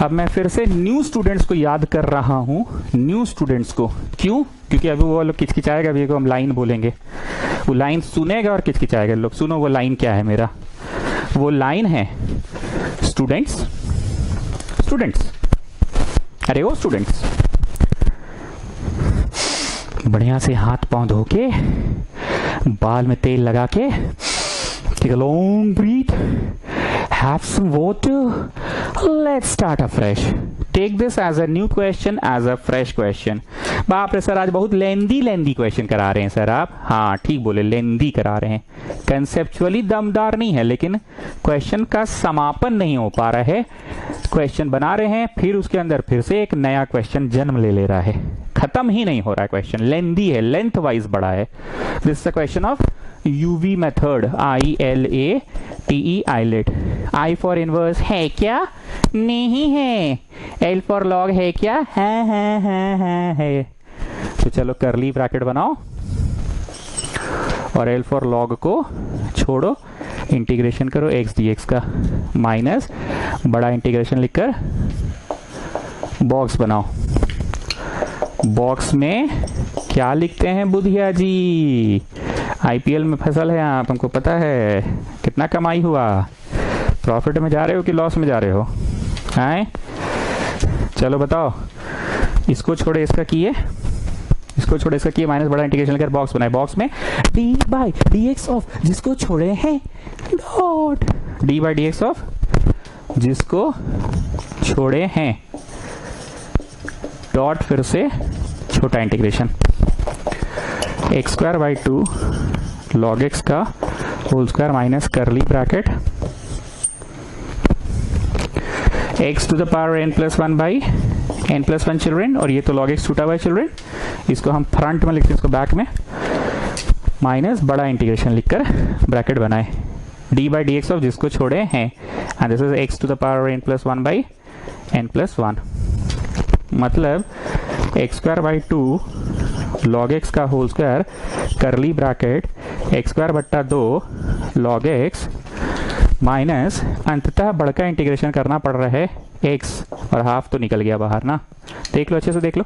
अब मैं फिर से न्यू स्टूडेंट्स को याद कर रहा हूं, न्यू स्टूडेंट्स को। क्यों? क्योंकि अभी वो लोग किचकिचाएगा, अभी को हम लाइन बोलेंगे, वो लाइन सुनेगा और किचकिचाएगा। लोग सुनो वो लाइन क्या है मेरा, वो लाइन है स्टूडेंट्स, स्टूडेंट्स, अरे ओ स्टूडेंट्स, बढ़िया से हाथ पांव धो के, बाल में तेल लगा के, take a long breath, have some water, let's start afresh. Take this as a new question, as a fresh question. बाप रे सर, आज बहुत लेंदी क्वेश्चन करा रहे हैं सर आप। हाँ ठीक बोले, लेंदी करा रहे हैं। कंसेप्चुअली दमदार नहीं है, लेकिन क्वेश्चन का समापन नहीं हो पा रहा है। क्वेश्चन बना रहे हैं, फिर उसके अंदर फिर से एक नया क्वेश्चन जन्म ले रहा है, खत्म ही नहीं हो रहा है। क्वेश्चन लेंदी है, लेंथ वाइज बड़ा है। This is the question of UV method, ILATE, ILATE. I for inverse है क्या? नहीं है। L फॉर लॉग है क्या? है। तो चलो करली ब्रैकेट बनाओ और L फॉर लॉग को छोड़ो, इंटीग्रेशन करो x dx का, माइनस बड़ा इंटीग्रेशन लिखकर बॉक्स बनाओ। बॉक्स में क्या लिखते हैं बुधिया जी? IPL में फसल है आप, हमको पता है। कितना कमाई हुआ? प्रॉफिट में जा रहे हो कि लॉस में जा रहे हो? हैं? चलो बताओ। इसको छोड़े इसका किए, इसको छोड़े इसका किए, माइनस बड़ा इंटीग्रेशन लेकर बॉक्स बनाए। बॉक्स में d by d x of जिसको छोड़े हैं dot, d by d x of जिसको छोड़े हैं डॉट, फिर से छोटा integration x square by 2 log x का whole square minus curly bracket x to the power n plus 1 by n plus 1 children, और ये तो log x छूटा हुआ है चिल्ड्रेन, इसको हम फ्रंट में लिखते हैं, इसको बैक में, माइनस बड़ा इंटीग्रेशन लिखकर ब्रैकेट बनाए d by d x of जिसको छोड़े हैं, and this is x to the power n plus 1 by n plus 1। मतलब x square by 2 log x का whole square curly bracket x square बट्टा 2 log x minus अंततः बड़का integration करना पड़ रहा है x, और हाफ तो निकल गया बाहर ना। देख लो अच्छे से, देख लो।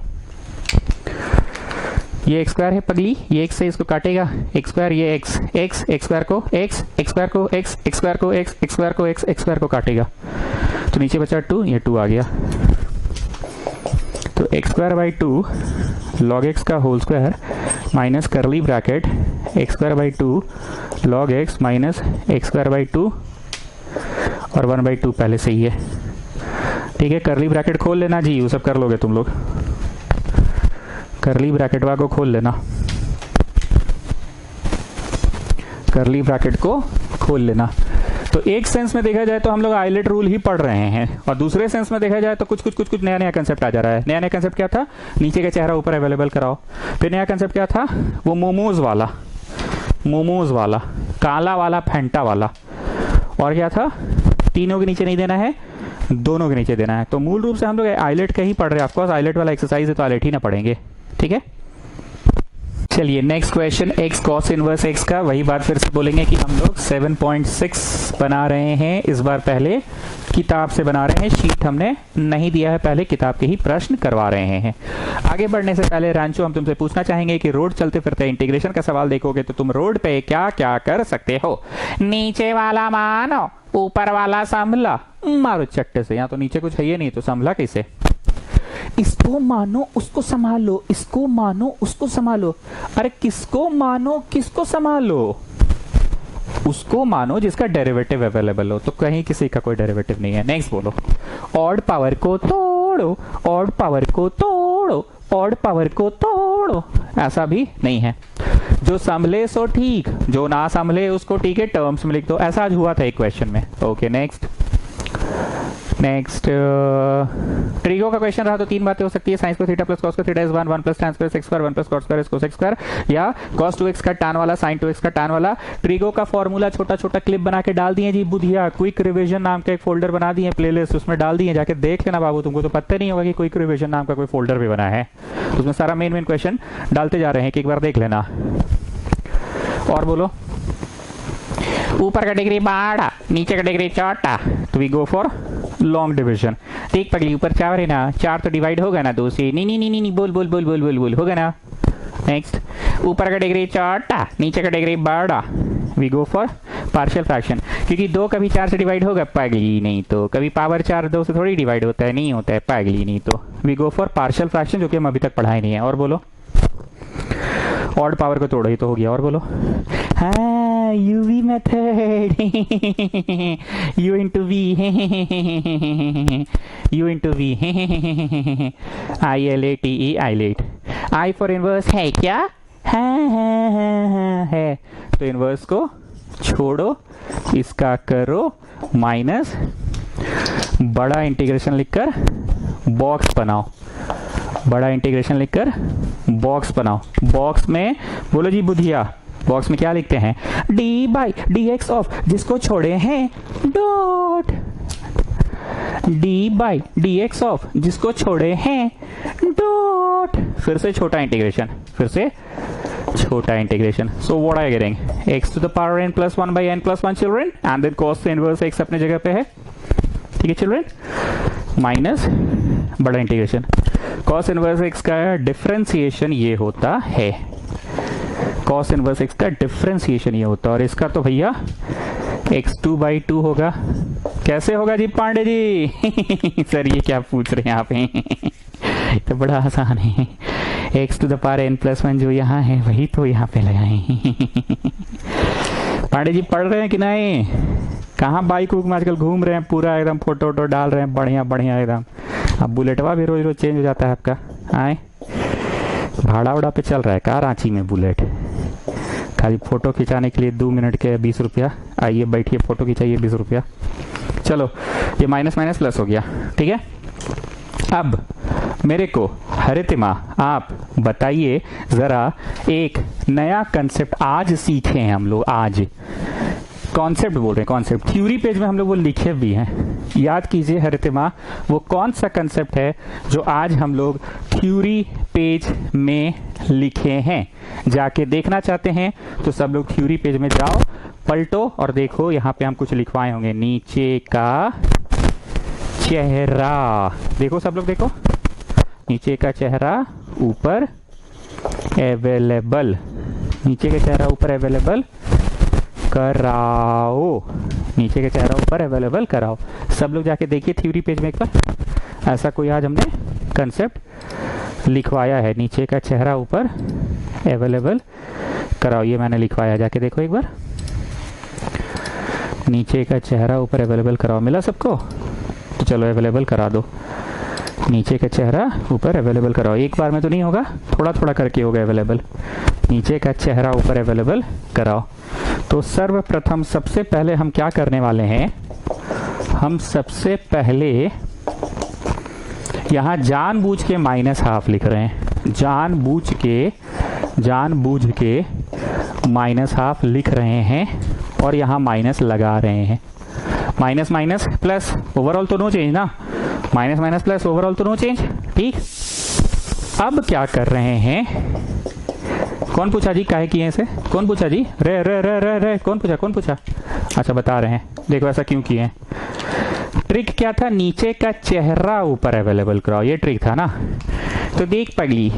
ये एक्स स्क्वायर है पगली, ये एक्स से इसको काटेगा, एक्स स्क्वायर, ये एक्स स्क्वायर को एक्स स्क्वायर को एक्स स्क्वायर को एक्स स्क्वायर को एक्स स्क्वायर को काटेगा, तो नीचे बचा 2, ये 2 आ गया। तो x square by 2 log x का whole square minus curly bracket x square by 2 log x minus x square by 2 और 1/2 पहले से ही है, ठीक है। करली ब्रैकेट खोल लेना जी, वो सब कर लोगे तुम लोग, करली ब्रैकेट को खोल लेना, करली ब्रैकेट को खोल लेना। तो एक सेंस में देखा जाए तो हम लोग आइलेट रूल ही पढ़ रहे हैं, और दूसरे सेंस में देखा जाए तो कुछ नया कंसेप्ट आ जा रहा है। नया कंसेप्ट क्या था? नीचे का चेहरा ऊपर अवेलेबल कराओ। फिर नया कंसेप्ट क्या था? वो मोमोज वाला, काला वाला, फैंटा वाला। और क्या था? तीनों के नीचे नहीं देना है, दोनों के नीचे देना है। तो मूल रूप से हम लोग आइलेट का ही पढ़ रहे हैं। ऑफकोर्स आइलेट वाला एक्सरसाइज है तो आइलेट ही ना पढ़ेंगे, ठीक है। चलिए next question, x cos inverse x का वही बात फिर से बोलेंगे कि हम लोग 7.6 बना रहे हैं। इस बार पहले किताब से बना रहे हैं, शीट हमने नहीं दिया है, पहले किताब के ही प्रश्न करवा रहे हैं। आगे बढ़ने से पहले रांचो, हम तुमसे पूछना चाहेंगे कि रोड चलते फिरते इंटीग्रेशन का सवाल देखोगे तो तुम रोड पे क्या क्या कर सकते हो? नीचे वाला मानो, ऊपर वाला संभला, मारो चट्टे से। यहाँ तो नीचे कुछ है ही नहीं, तो संभला कैसे? इसको मानो उसको संभालो, इसको मानो उसको संभालो। अरे किसको मानो किसको संभालो? उसको मानो जिसका डेरिवेटिव अवेलेबल हो, तो कहीं किसी का कोई डेरिवेटिव नहीं है। नेक्स्ट बोलो, ऑड पावर को तोड़ो, ऑड पावर को तोड़ो, ऑड पावर को तोड़ो, ऐसा भी नहीं है। जो संभले सो ठीक, जो ना संभले उसको ठीक है टर्म्स में लिख दो। ऐसा आज हुआ था एक क्वेश्चन में। ओके नेक्स्ट ट्रिगो का क्वेश्चन रहा तो तीन बातें हो सकती है, साइन को थीटा प्लस कॉस को theta is 1, 1 plus tan square sex square, 1 plus cos square is cosec square, या cos 2x का tan वाला sin 2x का tan वाला। ट्रिगो का फॉर्मूला छोटा छोटा क्लिप बना के डाल दिए जी बुधिया, क्विक रिवीजन नाम का एक फोल्डर बना दिए, प्लेलिस्ट उसमें डाल दिए, जाके देख लेना बाबू, तुमको तो पता नहीं होगा कि क्विक रिवीजन नाम का कोई फोल्डर भी बना है, उसमें सारा मेन क्वेश्चन डालते जा रहे हैं, एक बार देख लेना। और बोलो, ऊपर का डिग्री बड़ा, नीचे का डिग्री छोटा, तो we go for long division. ठीक पगली, ऊपर 4 है ना, 4 तो डिवाइड होगा ना 2 से, नहीं बोल बोल बोल बोल बोल बोल होगा ना। नेक्स्ट, ऊपर का डिग्री छोटा, नीचे का डिग्री बड़ा, we go for partial fraction, क्योंकि 2 कभी 4 से डिवाइड होगा पगली, नहीं तो कभी पावर 4 2 से थोड़ी डिवाइड होता है, नहीं होता है पगली, नहीं तो we go for partial fraction, जो कि हम अभी तक पढ़ाए नहीं है। और बोलो, ऑड पावर को तोड़ो, ही तो हो गया। और बोलो, हाँ UV method, U into V, U into V, ILATE, ILATE. I for inverse है क्या? हाँ है, तो इनवर्स को छोड़ो, इसका करो माइनस, बड़ा इंटीग्रेशन लिखकर बॉक्स बनाओ, बड़ा इंटीग्रेशन लिखकर बॉक्स बनाओ। बॉक्स में बोलो जी बुधिया, बॉक्स में क्या लिखते हैं? D by d x of, जिसको छोड़े हैं dot, d by d x of, जिसको छोड़े हैं डॉट, फिर से छोटा इंटीग्रेशन, फिर से छोटा integration. So what are you getting? x to the power n plus 1 by n plus 1 children, and then cos inverse x अपने जगह पे है, ठीक है चिल्ड्रन, माइनस बड़ा इंटीग्रेशन। cos इनवर्स x का डिफरेंशिएशन ये होता है, cos इनवर्स x का डिफरेंशिएशन ये होता है, और इसका तो भैया x2 बाई 2 होगा। कैसे होगा जी पांडे जी? सर ये क्या पूछ रहे हैं आप? तो बड़ा आसान है, x to the power n plus 1 जो यहाँ है वही तो यहाँ पे लगाए। पांडे जी पढ़ रहे हैं कि नहीं? कहाँ बाइक उक में आजकल घूम रहे हैं, पूरा एकदम फोटो वोटो डाल रहे हैं, बढ़िया बढ़िया एकदम। अब बुलेटवा भी रोज रोज चेंज हो जाता है आपका, आए भाड़ा उड़ा पे चल रहा है का रांची में बुलेट, खाली फोटो खिंचाने के लिए 2 मिनट के 20 रुपया, आइए बैठिए फोटो खिंचाइए 20 रुपया। चलो ये माइनस माइनस प्लस हो गया, ठीक है। अब मेरे को हरितिमा आप बताइए जरा, एक नया कंसेप्ट आज सीखे हैं हम लोग, आज कॉन्सेप्ट बोल रहे हैं, कॉन्सेप्ट थ्योरी पेज में हम लोग वो लिखे भी हैं, याद कीजिए हरितिमा, वो कौन सा कंसेप्ट है जो आज हम लोग थ्योरी पेज में लिखे हैं। जाके देखना चाहते हैं तो सब लोग थ्योरी पेज में जाओ, पलटो और देखो, यहाँ पे हम कुछ लिखवाए होंगे, नीचे का चेहरा, देखो सब लोग देखो, नीचे का चेहरा ऊपर अवेलेबल, नीचे का चेहरा ऊपर अवेलेबल कराओ, नीचे का चेहरा ऊपर अवेलेबल कराओ। सब लोग जाके देखिए थ्योरी पेज में एक बार, ऐसा कोई आज हमने कंसेप्ट लिखवाया है, नीचे का चेहरा ऊपर अवेलेबल कराओ, ये मैंने लिखवाया, जाके देखो एक बार, नीचे का चेहरा ऊपर अवेलेबल कराओ। मिला सबको? तो चलो अवेलेबल करा दो, नीचे का चेहरा ऊपर अवेलेबल कराओ। एक बार में तो नहीं होगा, थोड़ा थोड़ा करके होगा अवेलेबल, नीचे का चेहरा ऊपर अवेलेबल कराओ। तो सर्वप्रथम सबसे पहले हम क्या करने वाले हैं, हम सबसे पहले यहां जानबूझ के माइनस हाफ लिख रहे हैं, जानबूझ के माइनस हाफ लिख रहे हैं, और यहां माइनस लगा रहे हैं। माइनस माइनस प्लस, ओवरऑल तो नो चेंज ना, माइनस माइनस प्लस ओवरऑल तो नो चेंज, ठीक। अब क्या कर रहे हैं, कौन पूछा जी काहे किए ऐसे, कौन पूछा जी? रे रे रे रे रे कौन पूछा? अच्छा बता रहे हैं, देखो ऐसा क्यों किए हैं। ट्रिक क्या था? नीचे का चेहरा ऊपर अवेलेबल कराओ, ये ट्रिक था ना। तो देख पगली,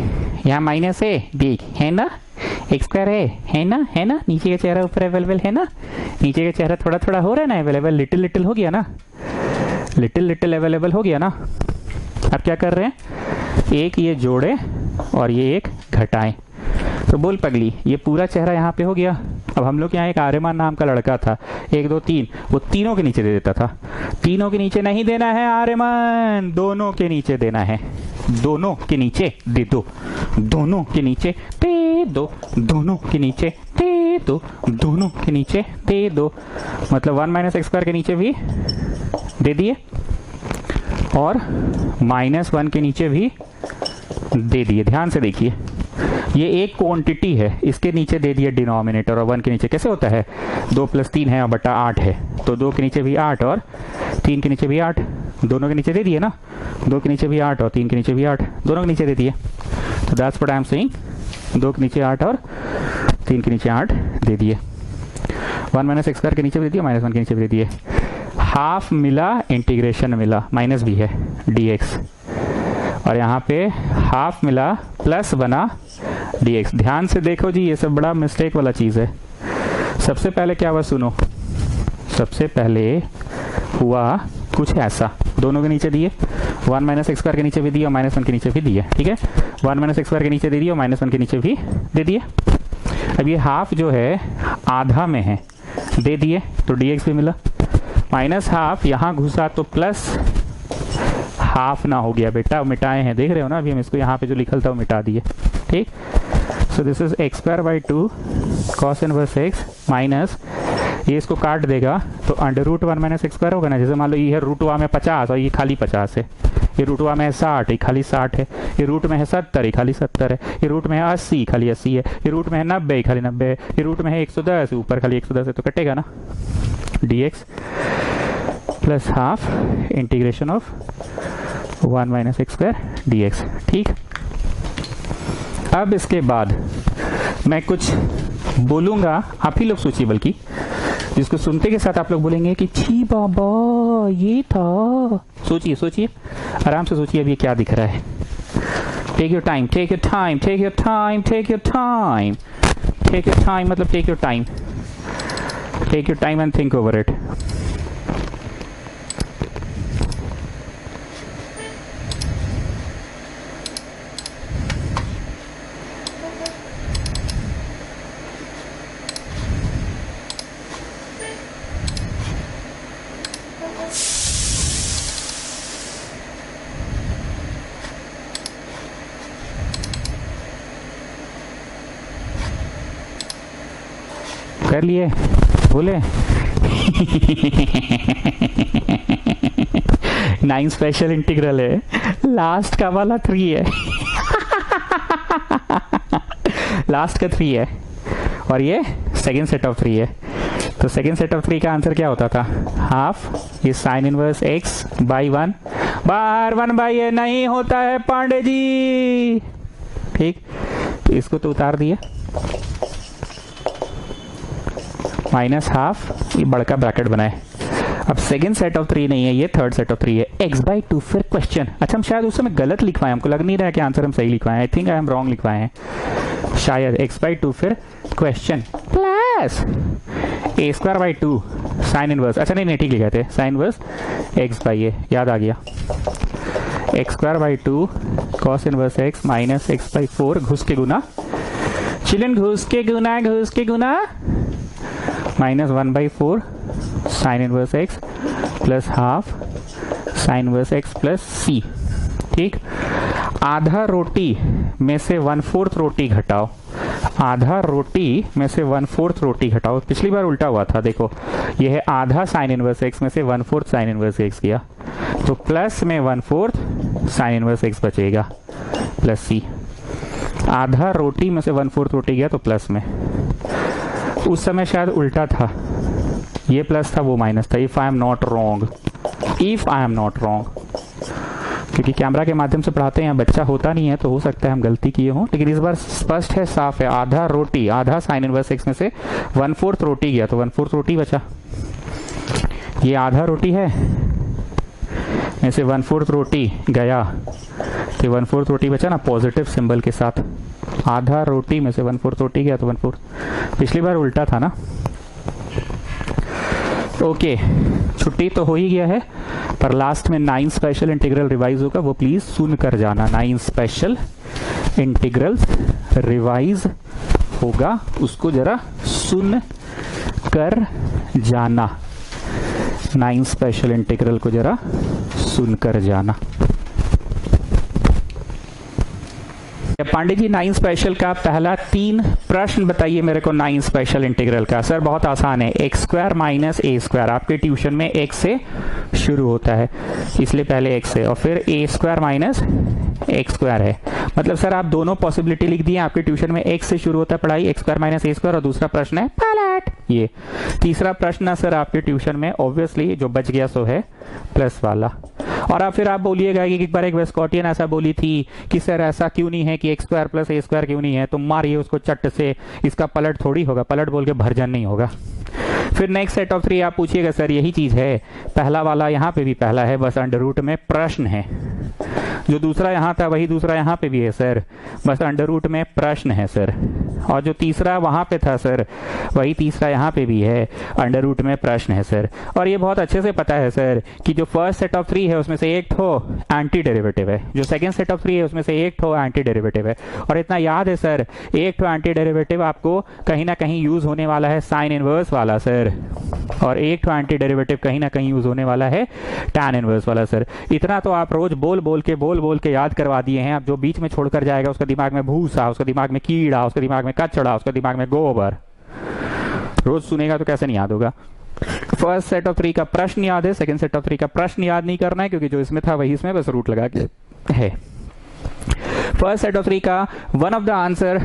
यहाँ माइनस है, देख है ना, एक्स स्क्वायर है ना, नीचे का चेहरा ऊपर अवेलेबल है ना, नीचे का चेहरा थोड़ा थोड़ा हो रहा है ना अवेलेबल, लिटिल लिटिल हो गया ना, लिटिल लिटिल अवेलेबल हो गया ना। अब क्या कर रहे हैं, एक ये जोड़े और ये एक घटाएं, तो बोल पगली, ये पूरा चेहरा यहाँ पे हो गया। अब हम लोग के यहाँ एक आर्यमान नाम का लड़का था, 1 2 3, वो तीनों के नीचे दे देता था। तीनों के नीचे नहीं देना है आर्यमान, दोनों के नीचे देना है। दोनों के नीचे दे दो, दोनों के नीचे दे दो, दोनों के नीचे दे दो, दोनों के नीचे दे दो। मतलब 1 माइनस एक्स स्क्वायर के नीचे भी दे दिए और -1 के नीचे भी दे दिए। ध्यान से देखिए, ये एक क्वांटिटी है, इसके नीचे दे दिया डिनोमिनेटर, और 1 के नीचे कैसे होता है, 2 + 3 है और बटा 8 है, तो 2 के नीचे भी 8 और 3 के नीचे भी 8, दोनों के नीचे दे दिए ना, 2 के नीचे भी 8 और 3 के नीचे भी 8, दोनों के नीचे दे दिए। तो that's what I am saying, 2 के नीचे 8 और 3 के नीचे 8 दे दिए। 1 माइनस एक्स स्क्वायर के नीचे भी दे दिया, -1 के नीचे भी दे दिए। हाफ मिला, इंटीग्रेशन मिला, माइनस भी है dx, और यहाँ पे हाफ मिला प्लस बना dx। ध्यान से देखो जी, ये सब बड़ा मिस्टेक वाला चीज है। सबसे पहले क्या हुआ सुनो, सबसे पहले हुआ कुछ ऐसा, दोनों के नीचे दिए, 1 माइनस एक्स स्क्वायर के नीचे भी दिए और -1 के नीचे भी दिए, ठीक है। 1 माइनस एक्स स्क्वायर के नीचे दे दिए और -1 के नीचे भी दे दिए। अब ये हाफ जो है आधा में है, दे दिए तो dx भी मिला, -हाफ यहाँ घुसा तो प्लस हाफ ना हो गया बेटा, मिटाए हैं, देख रहे हो ना, अभी हम इसको यहाँ पे जो लिखल था वो मिटा दिए, ठीक। So this is x²/2 cos inverse x minus, ये इसको काट देगा तो √1 माइनस एक्स स्क्वायर होगा ना। जैसे मान लो ये है √1 में 50 और ये खाली 50 है, ये √1 में है 60, ये खाली 60 है, ये रूट में है 70, ये खाली 70 है, ये रूट में है 80, खाली 80 है, ये रूट में है 90, खाली 90 है, ये रूट में है 110, ऊपर खाली 110 है, तो कटेगा ना dx plus half integration of 1 minus x square dx, ठीक। अब इसके बाद मैं कुछ बोलूंगा, आप ही लोग सोचिए, बल्कि जिसको सुनते के साथ आप लोग बोलेंगे कि छी बाबा ये था। सोचिए सोचिए, आराम से सोचिए, अब ये क्या दिख रहा है। Take your time, take your time, take your time, take your time, take your time, मतलब take your time, take your time and think over it. कर लिए, बोले 9 स्पेशल इंटीग्रल है, लास्ट का वाला 3 है लास्ट का 3 है और ये सेकेंड सेट ऑफ 3 है। तो सेकेंड सेट ऑफ 3 का आंसर क्या होता था, हाफ ये साइन इनवर्स x/1, बाहर 1/a नहीं होता है पांडे जी, ठीक। तो इसको तो उतार दिए, -हाफ ये बड़का ब्रैकेट बनाए। अब सेकंड सेट ऑफ 3 नहीं है, ये थर्ड सेट ऑफ 3 है, x/2। फिर क्वेश्चन, अच्छा हम शायद उस समय गलत लिखवाए, हमको लग नहीं रहा है कि आंसर हम सही लिखवाए, I think I am wrong लिखवाए हैं शायद। x/2 फिर question plus a²/2 sine inverse, अच्छा नहीं ठीक लिखा थे, साइन इनवर्स x/a, याद आ गया, x²/2 cos inverse x minus x/4 घुस के गुना, चिल्ड्रन घुस के गुना, घुस के गुना, -1/4 sign inverse x plus half sine inverse x plus c, ठीक। आधा रोटी में से 1/4 रोटी घटाओ, आधा रोटी में से 1/4 रोटी घटाओ। पिछली बार उल्टा हुआ था, देखो यह है आधा साइन इनवर्स x में से 1/4 साइन इनवर्स x किया, तो प्लस में 1/4 साइन इनवर्स x बचेगा प्लस c। आधा रोटी में से 1/4 रोटी गया तो प्लस में, उस समय शायद उल्टा था, ये प्लस था वो माइनस था, if I am not wrong, if I am not wrong, क्योंकि कैमरा के माध्यम से पढ़ाते हैं, बच्चा होता नहीं है तो हो सकता है हम गलती किए हों, लेकिन इस बार स्पष्ट है, साफ है। आधा रोटी, आधा साइन इनवर्स x में से 1/4 रोटी गया तो 1/4 रोटी बचा, ये आधा रोटी है में से 1/4 रोटी गया तो 1/4 रोटी बचा ना, पॉजिटिव सिंबल के साथ, आधा रोटी में से 1/4 रोटी गया तो 1/4, पिछली बार उल्टा था ना। ओके, छुट्टी तो हो ही गया है, पर लास्ट में 9 स्पेशल इंटीग्रल रिवाइज होगा, वो प्लीज सुन कर जाना, 9 स्पेशल इंटीग्रल्स रिवाइज होगा उसको जरा सुन कर जाना। 9 स्पेशल इंटीग्रल को जरा सुनकर जाना। पांडे जी 9 स्पेशल का पहला 3 प्रश्न बताइए मेरे को 9 स्पेशल इंटीग्रल का। सर बहुत आसान है, x square minus a square. आपके ट्यूशन में x से शुरू होता है इसलिए पहले x है और फिर ए स्क्वायर माइनस एक्स स्क्वायर है। मतलब सर आप दोनों पॉसिबिलिटी लिख दिए। आपके ट्यूशन में x से शुरू होता है पढ़ाई, x square minus a square, और दूसरा प्रश्न है पलट। ये तीसरा प्रश्न सर आपके ट्यूशन में ऑब्वियसली जो बच गया सो है प्लस वाला। और आप फिर आप बोलिएगा कि एक बार एक वेस्कॉटियन ऐसा बोली थी कि सर ऐसा क्यों नहीं है कि एक्स स्क्वायर प्लस ए स्क्वायर क्यों नहीं है, तो मारिए उसको चट से, इसका पलट थोड़ी होगा, पलट बोल के भरजन नहीं होगा। फिर नेक्स्ट सेट ऑफ 3 आप पूछिएगा सर यही चीज है, पहला वाला यहाँ पे भी पहला है, बस अंडर रूट में प्रश्न है। जो दूसरा यहाँ था वही दूसरा यहाँ पे भी है सर, बस अंडर रूट में प्रश्न है सर। और जो तीसरा वहां पे था सर वही तीसरा यहाँ पे भी है, अंडर रूट में प्रश्न है सर। और ये बहुत अच्छे से पता है सर कि जो फर्स्ट सेट ऑफ 3 है उसमें से एक तो एंटी डेरिवेटिव है, जो सेकंड सेट ऑफ 3 है उसमें से एक तो एंटी डेरिवेटिव है। और इतना याद है सर, एक तो एंटी डेरिवेटिव आपको कहीं ना कहीं यूज होने वाला है साइन इनवर्स वाला सर, और एक तो एंटी डेरिवेटिव कहीं ना कहीं यूज होने वाला है टैन इनवर्स वाला सर। इतना तो आप रोज बोल बोल के याद करवा दिए हैं। अब जो बीच में छोड़कर जाएगा उसका दिमाग में भूसा, उसका दिमाग में कीड़ा, उसका दिमाग में कचड़ा, उसका दिमाग में गोबर, रोज सुनेगा तो कैसे नहीं याद होगा। फर्स्ट सेट ऑफ 3 का प्रश्न याद है, सेकंड सेट ऑफ 3 का प्रश्न याद नहीं करना है क्योंकि जो इसमें था वही इसमें बस रूट लगा के है। फर्स्ट सेट ऑफ 3 का one of the answer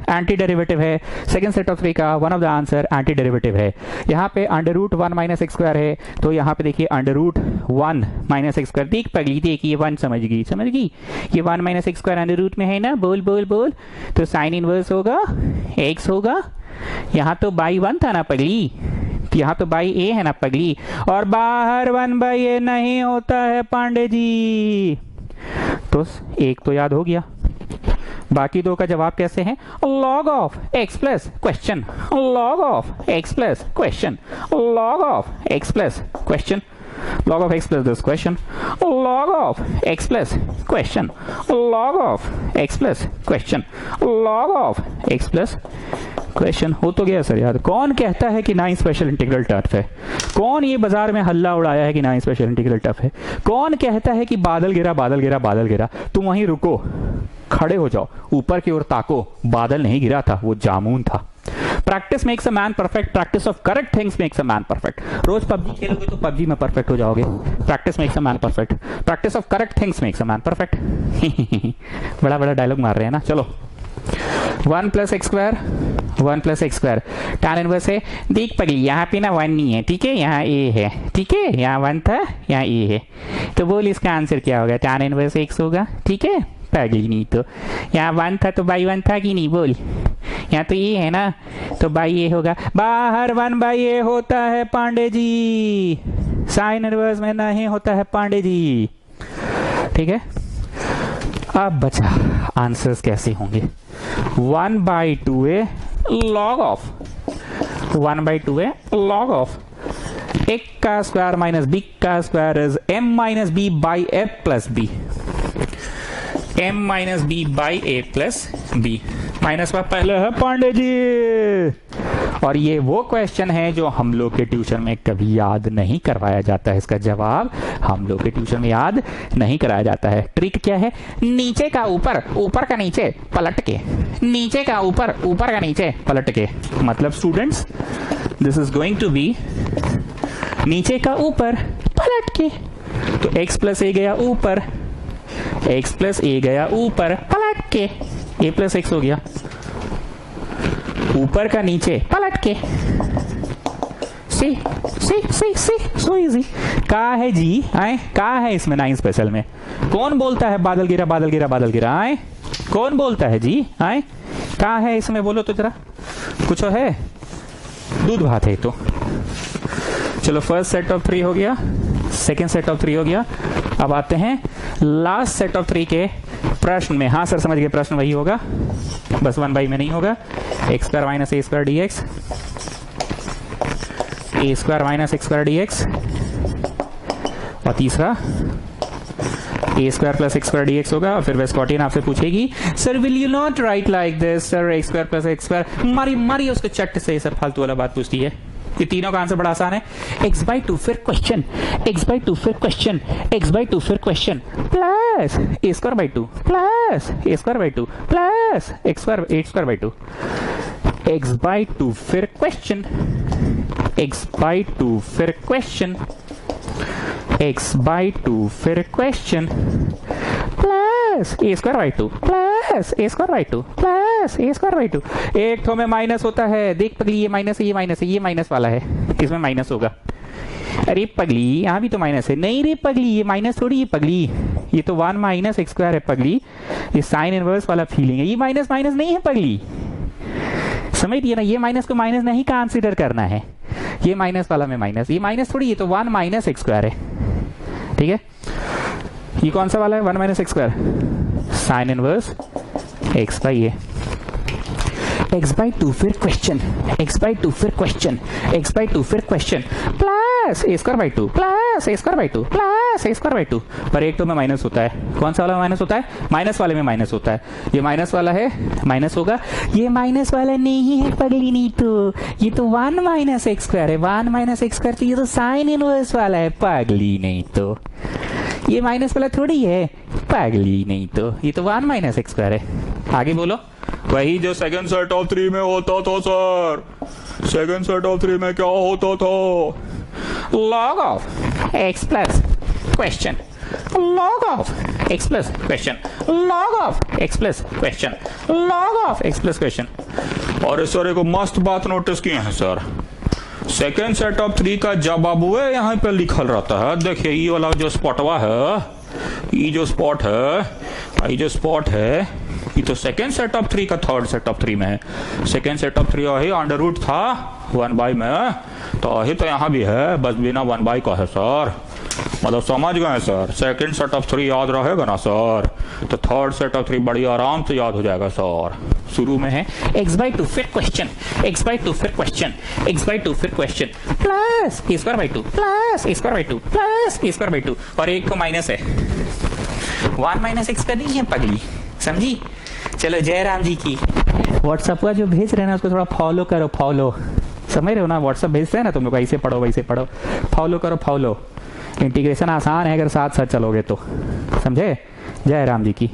anti derivative है, सेकंड सेट ऑफ 3 का one of the answer anti derivative है। यहाँ पे under root 1 minus x square है, तो यहाँ पे देखिए under root 1 minus x square. देख पगली देख, ये 1 समझ गई, ये 1 minus x square under root में है ना, बोल बोल बोल, तो साइन इनवर्स होगा x होगा। यहाँ तो बाई 1 था ना पगली, यहाँ तो बाई a है ना पगली, और बाहर 1 बाई a नहीं होता है पांडे जी। तो एक तो याद हो गया, बाकी दो का जवाब कैसे है, log of x plus question, log of x plus question, log of x plus question, log of x plus this question, log of x plus question, log of x plus question, log of x plus question. हो तो गया sir यार। कौन कहता है कि 9 special integral tough है? कौन ये बाजार में हल्ला उड़ाया है कि 9 स्पेशल इंटीग्रल टफ है? कौन कहता है कि बादल गिरा बादल गिरा बादल गिरा? तुम वहीं रुको, खड़े हो जाओ, ऊपर की ओर ताको, बादल नहीं गिरा था, वो जामुन था। Practice makes a man perfect, practice of correct things makes a man perfect. रोज पबजी खेलोगे तो पबजी में परफेक्ट हो जाओगे। Practice makes a man perfect, practice of correct things makes a man perfect. बड़ा बड़ा डायलॉग मार रहे हैं ना। चलो 1 plus x square, 1 plus x square tan inverse है। देख पगली यहाँ पे ना 1 नहीं है, ठीक है, यहाँ a है, ठीक है, यहाँ 1 था, यहाँ a है, तो बोल इसका आंसर क्या होगा, टैन इनवर्स x होगा, ठीक है। पगली नहीं तो यहाँ 1 था तो बाई 1 था कि नहीं, बोल, यहाँ तो a है ना, तो बाई a होगा। बाहर 1 बाई a होता है पांडे जी, साइन इनवर्स में नहीं होता है पांडे जी, ठीक है। अब बचा आंसर्स कैसे होंगे। 1 by 2a log of 1 by 2a log of a का स्क्वायर माइनस b का square is m minus b by a plus b, m minus b by a plus b। Minus का पहले है पांडे जी, और ये वो क्वेश्चन है जो हम लोग के ट्यूशन में कभी याद नहीं करवाया जाता है। इसका जवाब हम लोग के ट्यूशन में याद नहीं कराया जाता है। ट्रिक क्या है, नीचे का ऊपर, ऊपर का नीचे पलट के, नीचे का ऊपर, ऊपर का नीचे पलट के। मतलब students this is going to be नीचे का ऊपर पलट के, तो x प्लस a गया ऊपर, x प्लस a गया ऊपर पलट के, a प्लस x हो गया, ऊपर का नीचे पलट के। सी सी सी सी सो इजी। कहा है जी, आए कहा है इसमें 9 स्पेशल में? कौन बोलता है बादल गिरा बादल गिरा बादल गिरा? आए कौन बोलता है जी? आए कहा है इसमें, बोलो तो जरा, कुछ है? दूध भात है तो। चलो फर्स्ट सेट ऑफ 3 हो गया, सेकेंड सेट ऑफ 3 हो गया। अब आते हैं लास्ट सेट ऑफ 3 के प्रश्न में। हाँ सर समझ गए, प्रश्न वही होगा, बस 1 बाई में नहीं होगा। X square minus a square d x, a square minus x square d x, और तीसरा a square plus x square d x होगा। और फिर वेस्कॉटियन आपसे पूछेगी sir will you not write like this sir x square plus x square, मारी मारी उसको चट से, सब फालतू वाला बात पूछती है। ये तीनों का आंसर बड़ा आसान है, एक्स बाई टू फिर क्वेश्चन, एक्स बाई टू फिर क्वेश्चन, एक्स बाई टू फिर question plus A square by two plus A square by two plus x square A square by two, x by two फिर question, x by two फिर question, x by two फिर question plus A square by two plus A square by two plus A square by two. एक तो में minus होता है, देख पगली ये माइनस है, ये माइनस है, ये माइनस वाला है, इसमें माइनस होगा। अरे पगली यहाँ भी तो माइनस है, नहीं रे पगली ये माइनस थोड़ी है पगली, ये तो 1 माइनस एक्स स्क्वायर है पगली, ये साइन इनवर्स वाला फीलिंग है, ये माइनस माइनस नहीं है पगली, समझ दिए ना। ये माइनस को माइनस नहीं कंसीडर करना है, ये माइनस वाला में माइनस, ये माइनस थोड़ी, ये तो 1 माइनस एक्स स्क्वायर है, ठीक है। ये कौन सा वाला है 1 minus x square, sine inverse x by A, x by two फिर क्वेश्चन, एक्स बाई टू फिर क्वेश्चन, एक्स बाई टू फिर question plus A square by two plus A square by two plus A square by two. पर एक तो में minus होता है, कौन सा वाला माइनस होता है, माइनस वाले में माइनस होता है, ये माइनस वाला है माइनस होगा, ये माइनस वाला नहीं है पगली, नहीं तो ये तो 1 माइनस एक्स स्क्वायर है, 1 माइनस एक्स स्क्वायर, तो ये तो साइन इनवर्स वाला है पगली, नहीं तो ये माइनस वाला थोड़ी है पगली, नहीं तो ये तो 1 माइनस एक्स स्क्वायर है। आगे बोलो, वही जो सेकंड सेट ऑफ 3 में होता था सर, सेकंड सेट ऑफ 3 में क्या होता था, log of x plus question, log of x plus question, log of x plus question, log of x plus question। और सर एक मस्त बात नोटिस किए हैं सर, सेकेंड सेट ऑफ 3 का जवाब वो यहाँ पे लिखल रहता है, देखिए ये वाला जो स्पॉटवा है, ये जो स्पॉट है, ये जो स्पॉट है, ये तो सेकेंड सेट ऑफ 3 का थर्ड सेट ऑफ 3 में है। सेकेंड सेट ऑफ 3 वही अंडर रूट था 1 बाई में, तो वही तो यहाँ भी है, बस बिना 1 बाई का है सर, मतलब समझ गए सर। सेकेंड सेट ऑफ 3 याद रहेगा ना सर, तो थर्ड सेट ऑफ 3 बड़ी आराम से याद हो जाएगा सर। शुरू में है एक्स बाई टू फिर क्वेश्चन, एक्स बाई टू फिर क्वेश्चन, एक्स बाई टू फिर question plus A square by two plus A square by two plus A square by two, और एक को माइनस है, 1 माइनस एक्स का नहीं है पगली, समझी। चलो जयराम जी की व्हाट्सएप का जो भेज रहे हैं ना उसको थोड़ा फॉलो करो, फॉलो, समझ रहे हो ना, व्हाट्सएप भेजते हैं ना तुम लोग, ऐसे पढ़ो वैसे पढ़ो, फॉलो करो फॉलो, इंटीग्रेशन आसान है अगर साथ साथ चलोगे तो, समझे। जय राम जी की।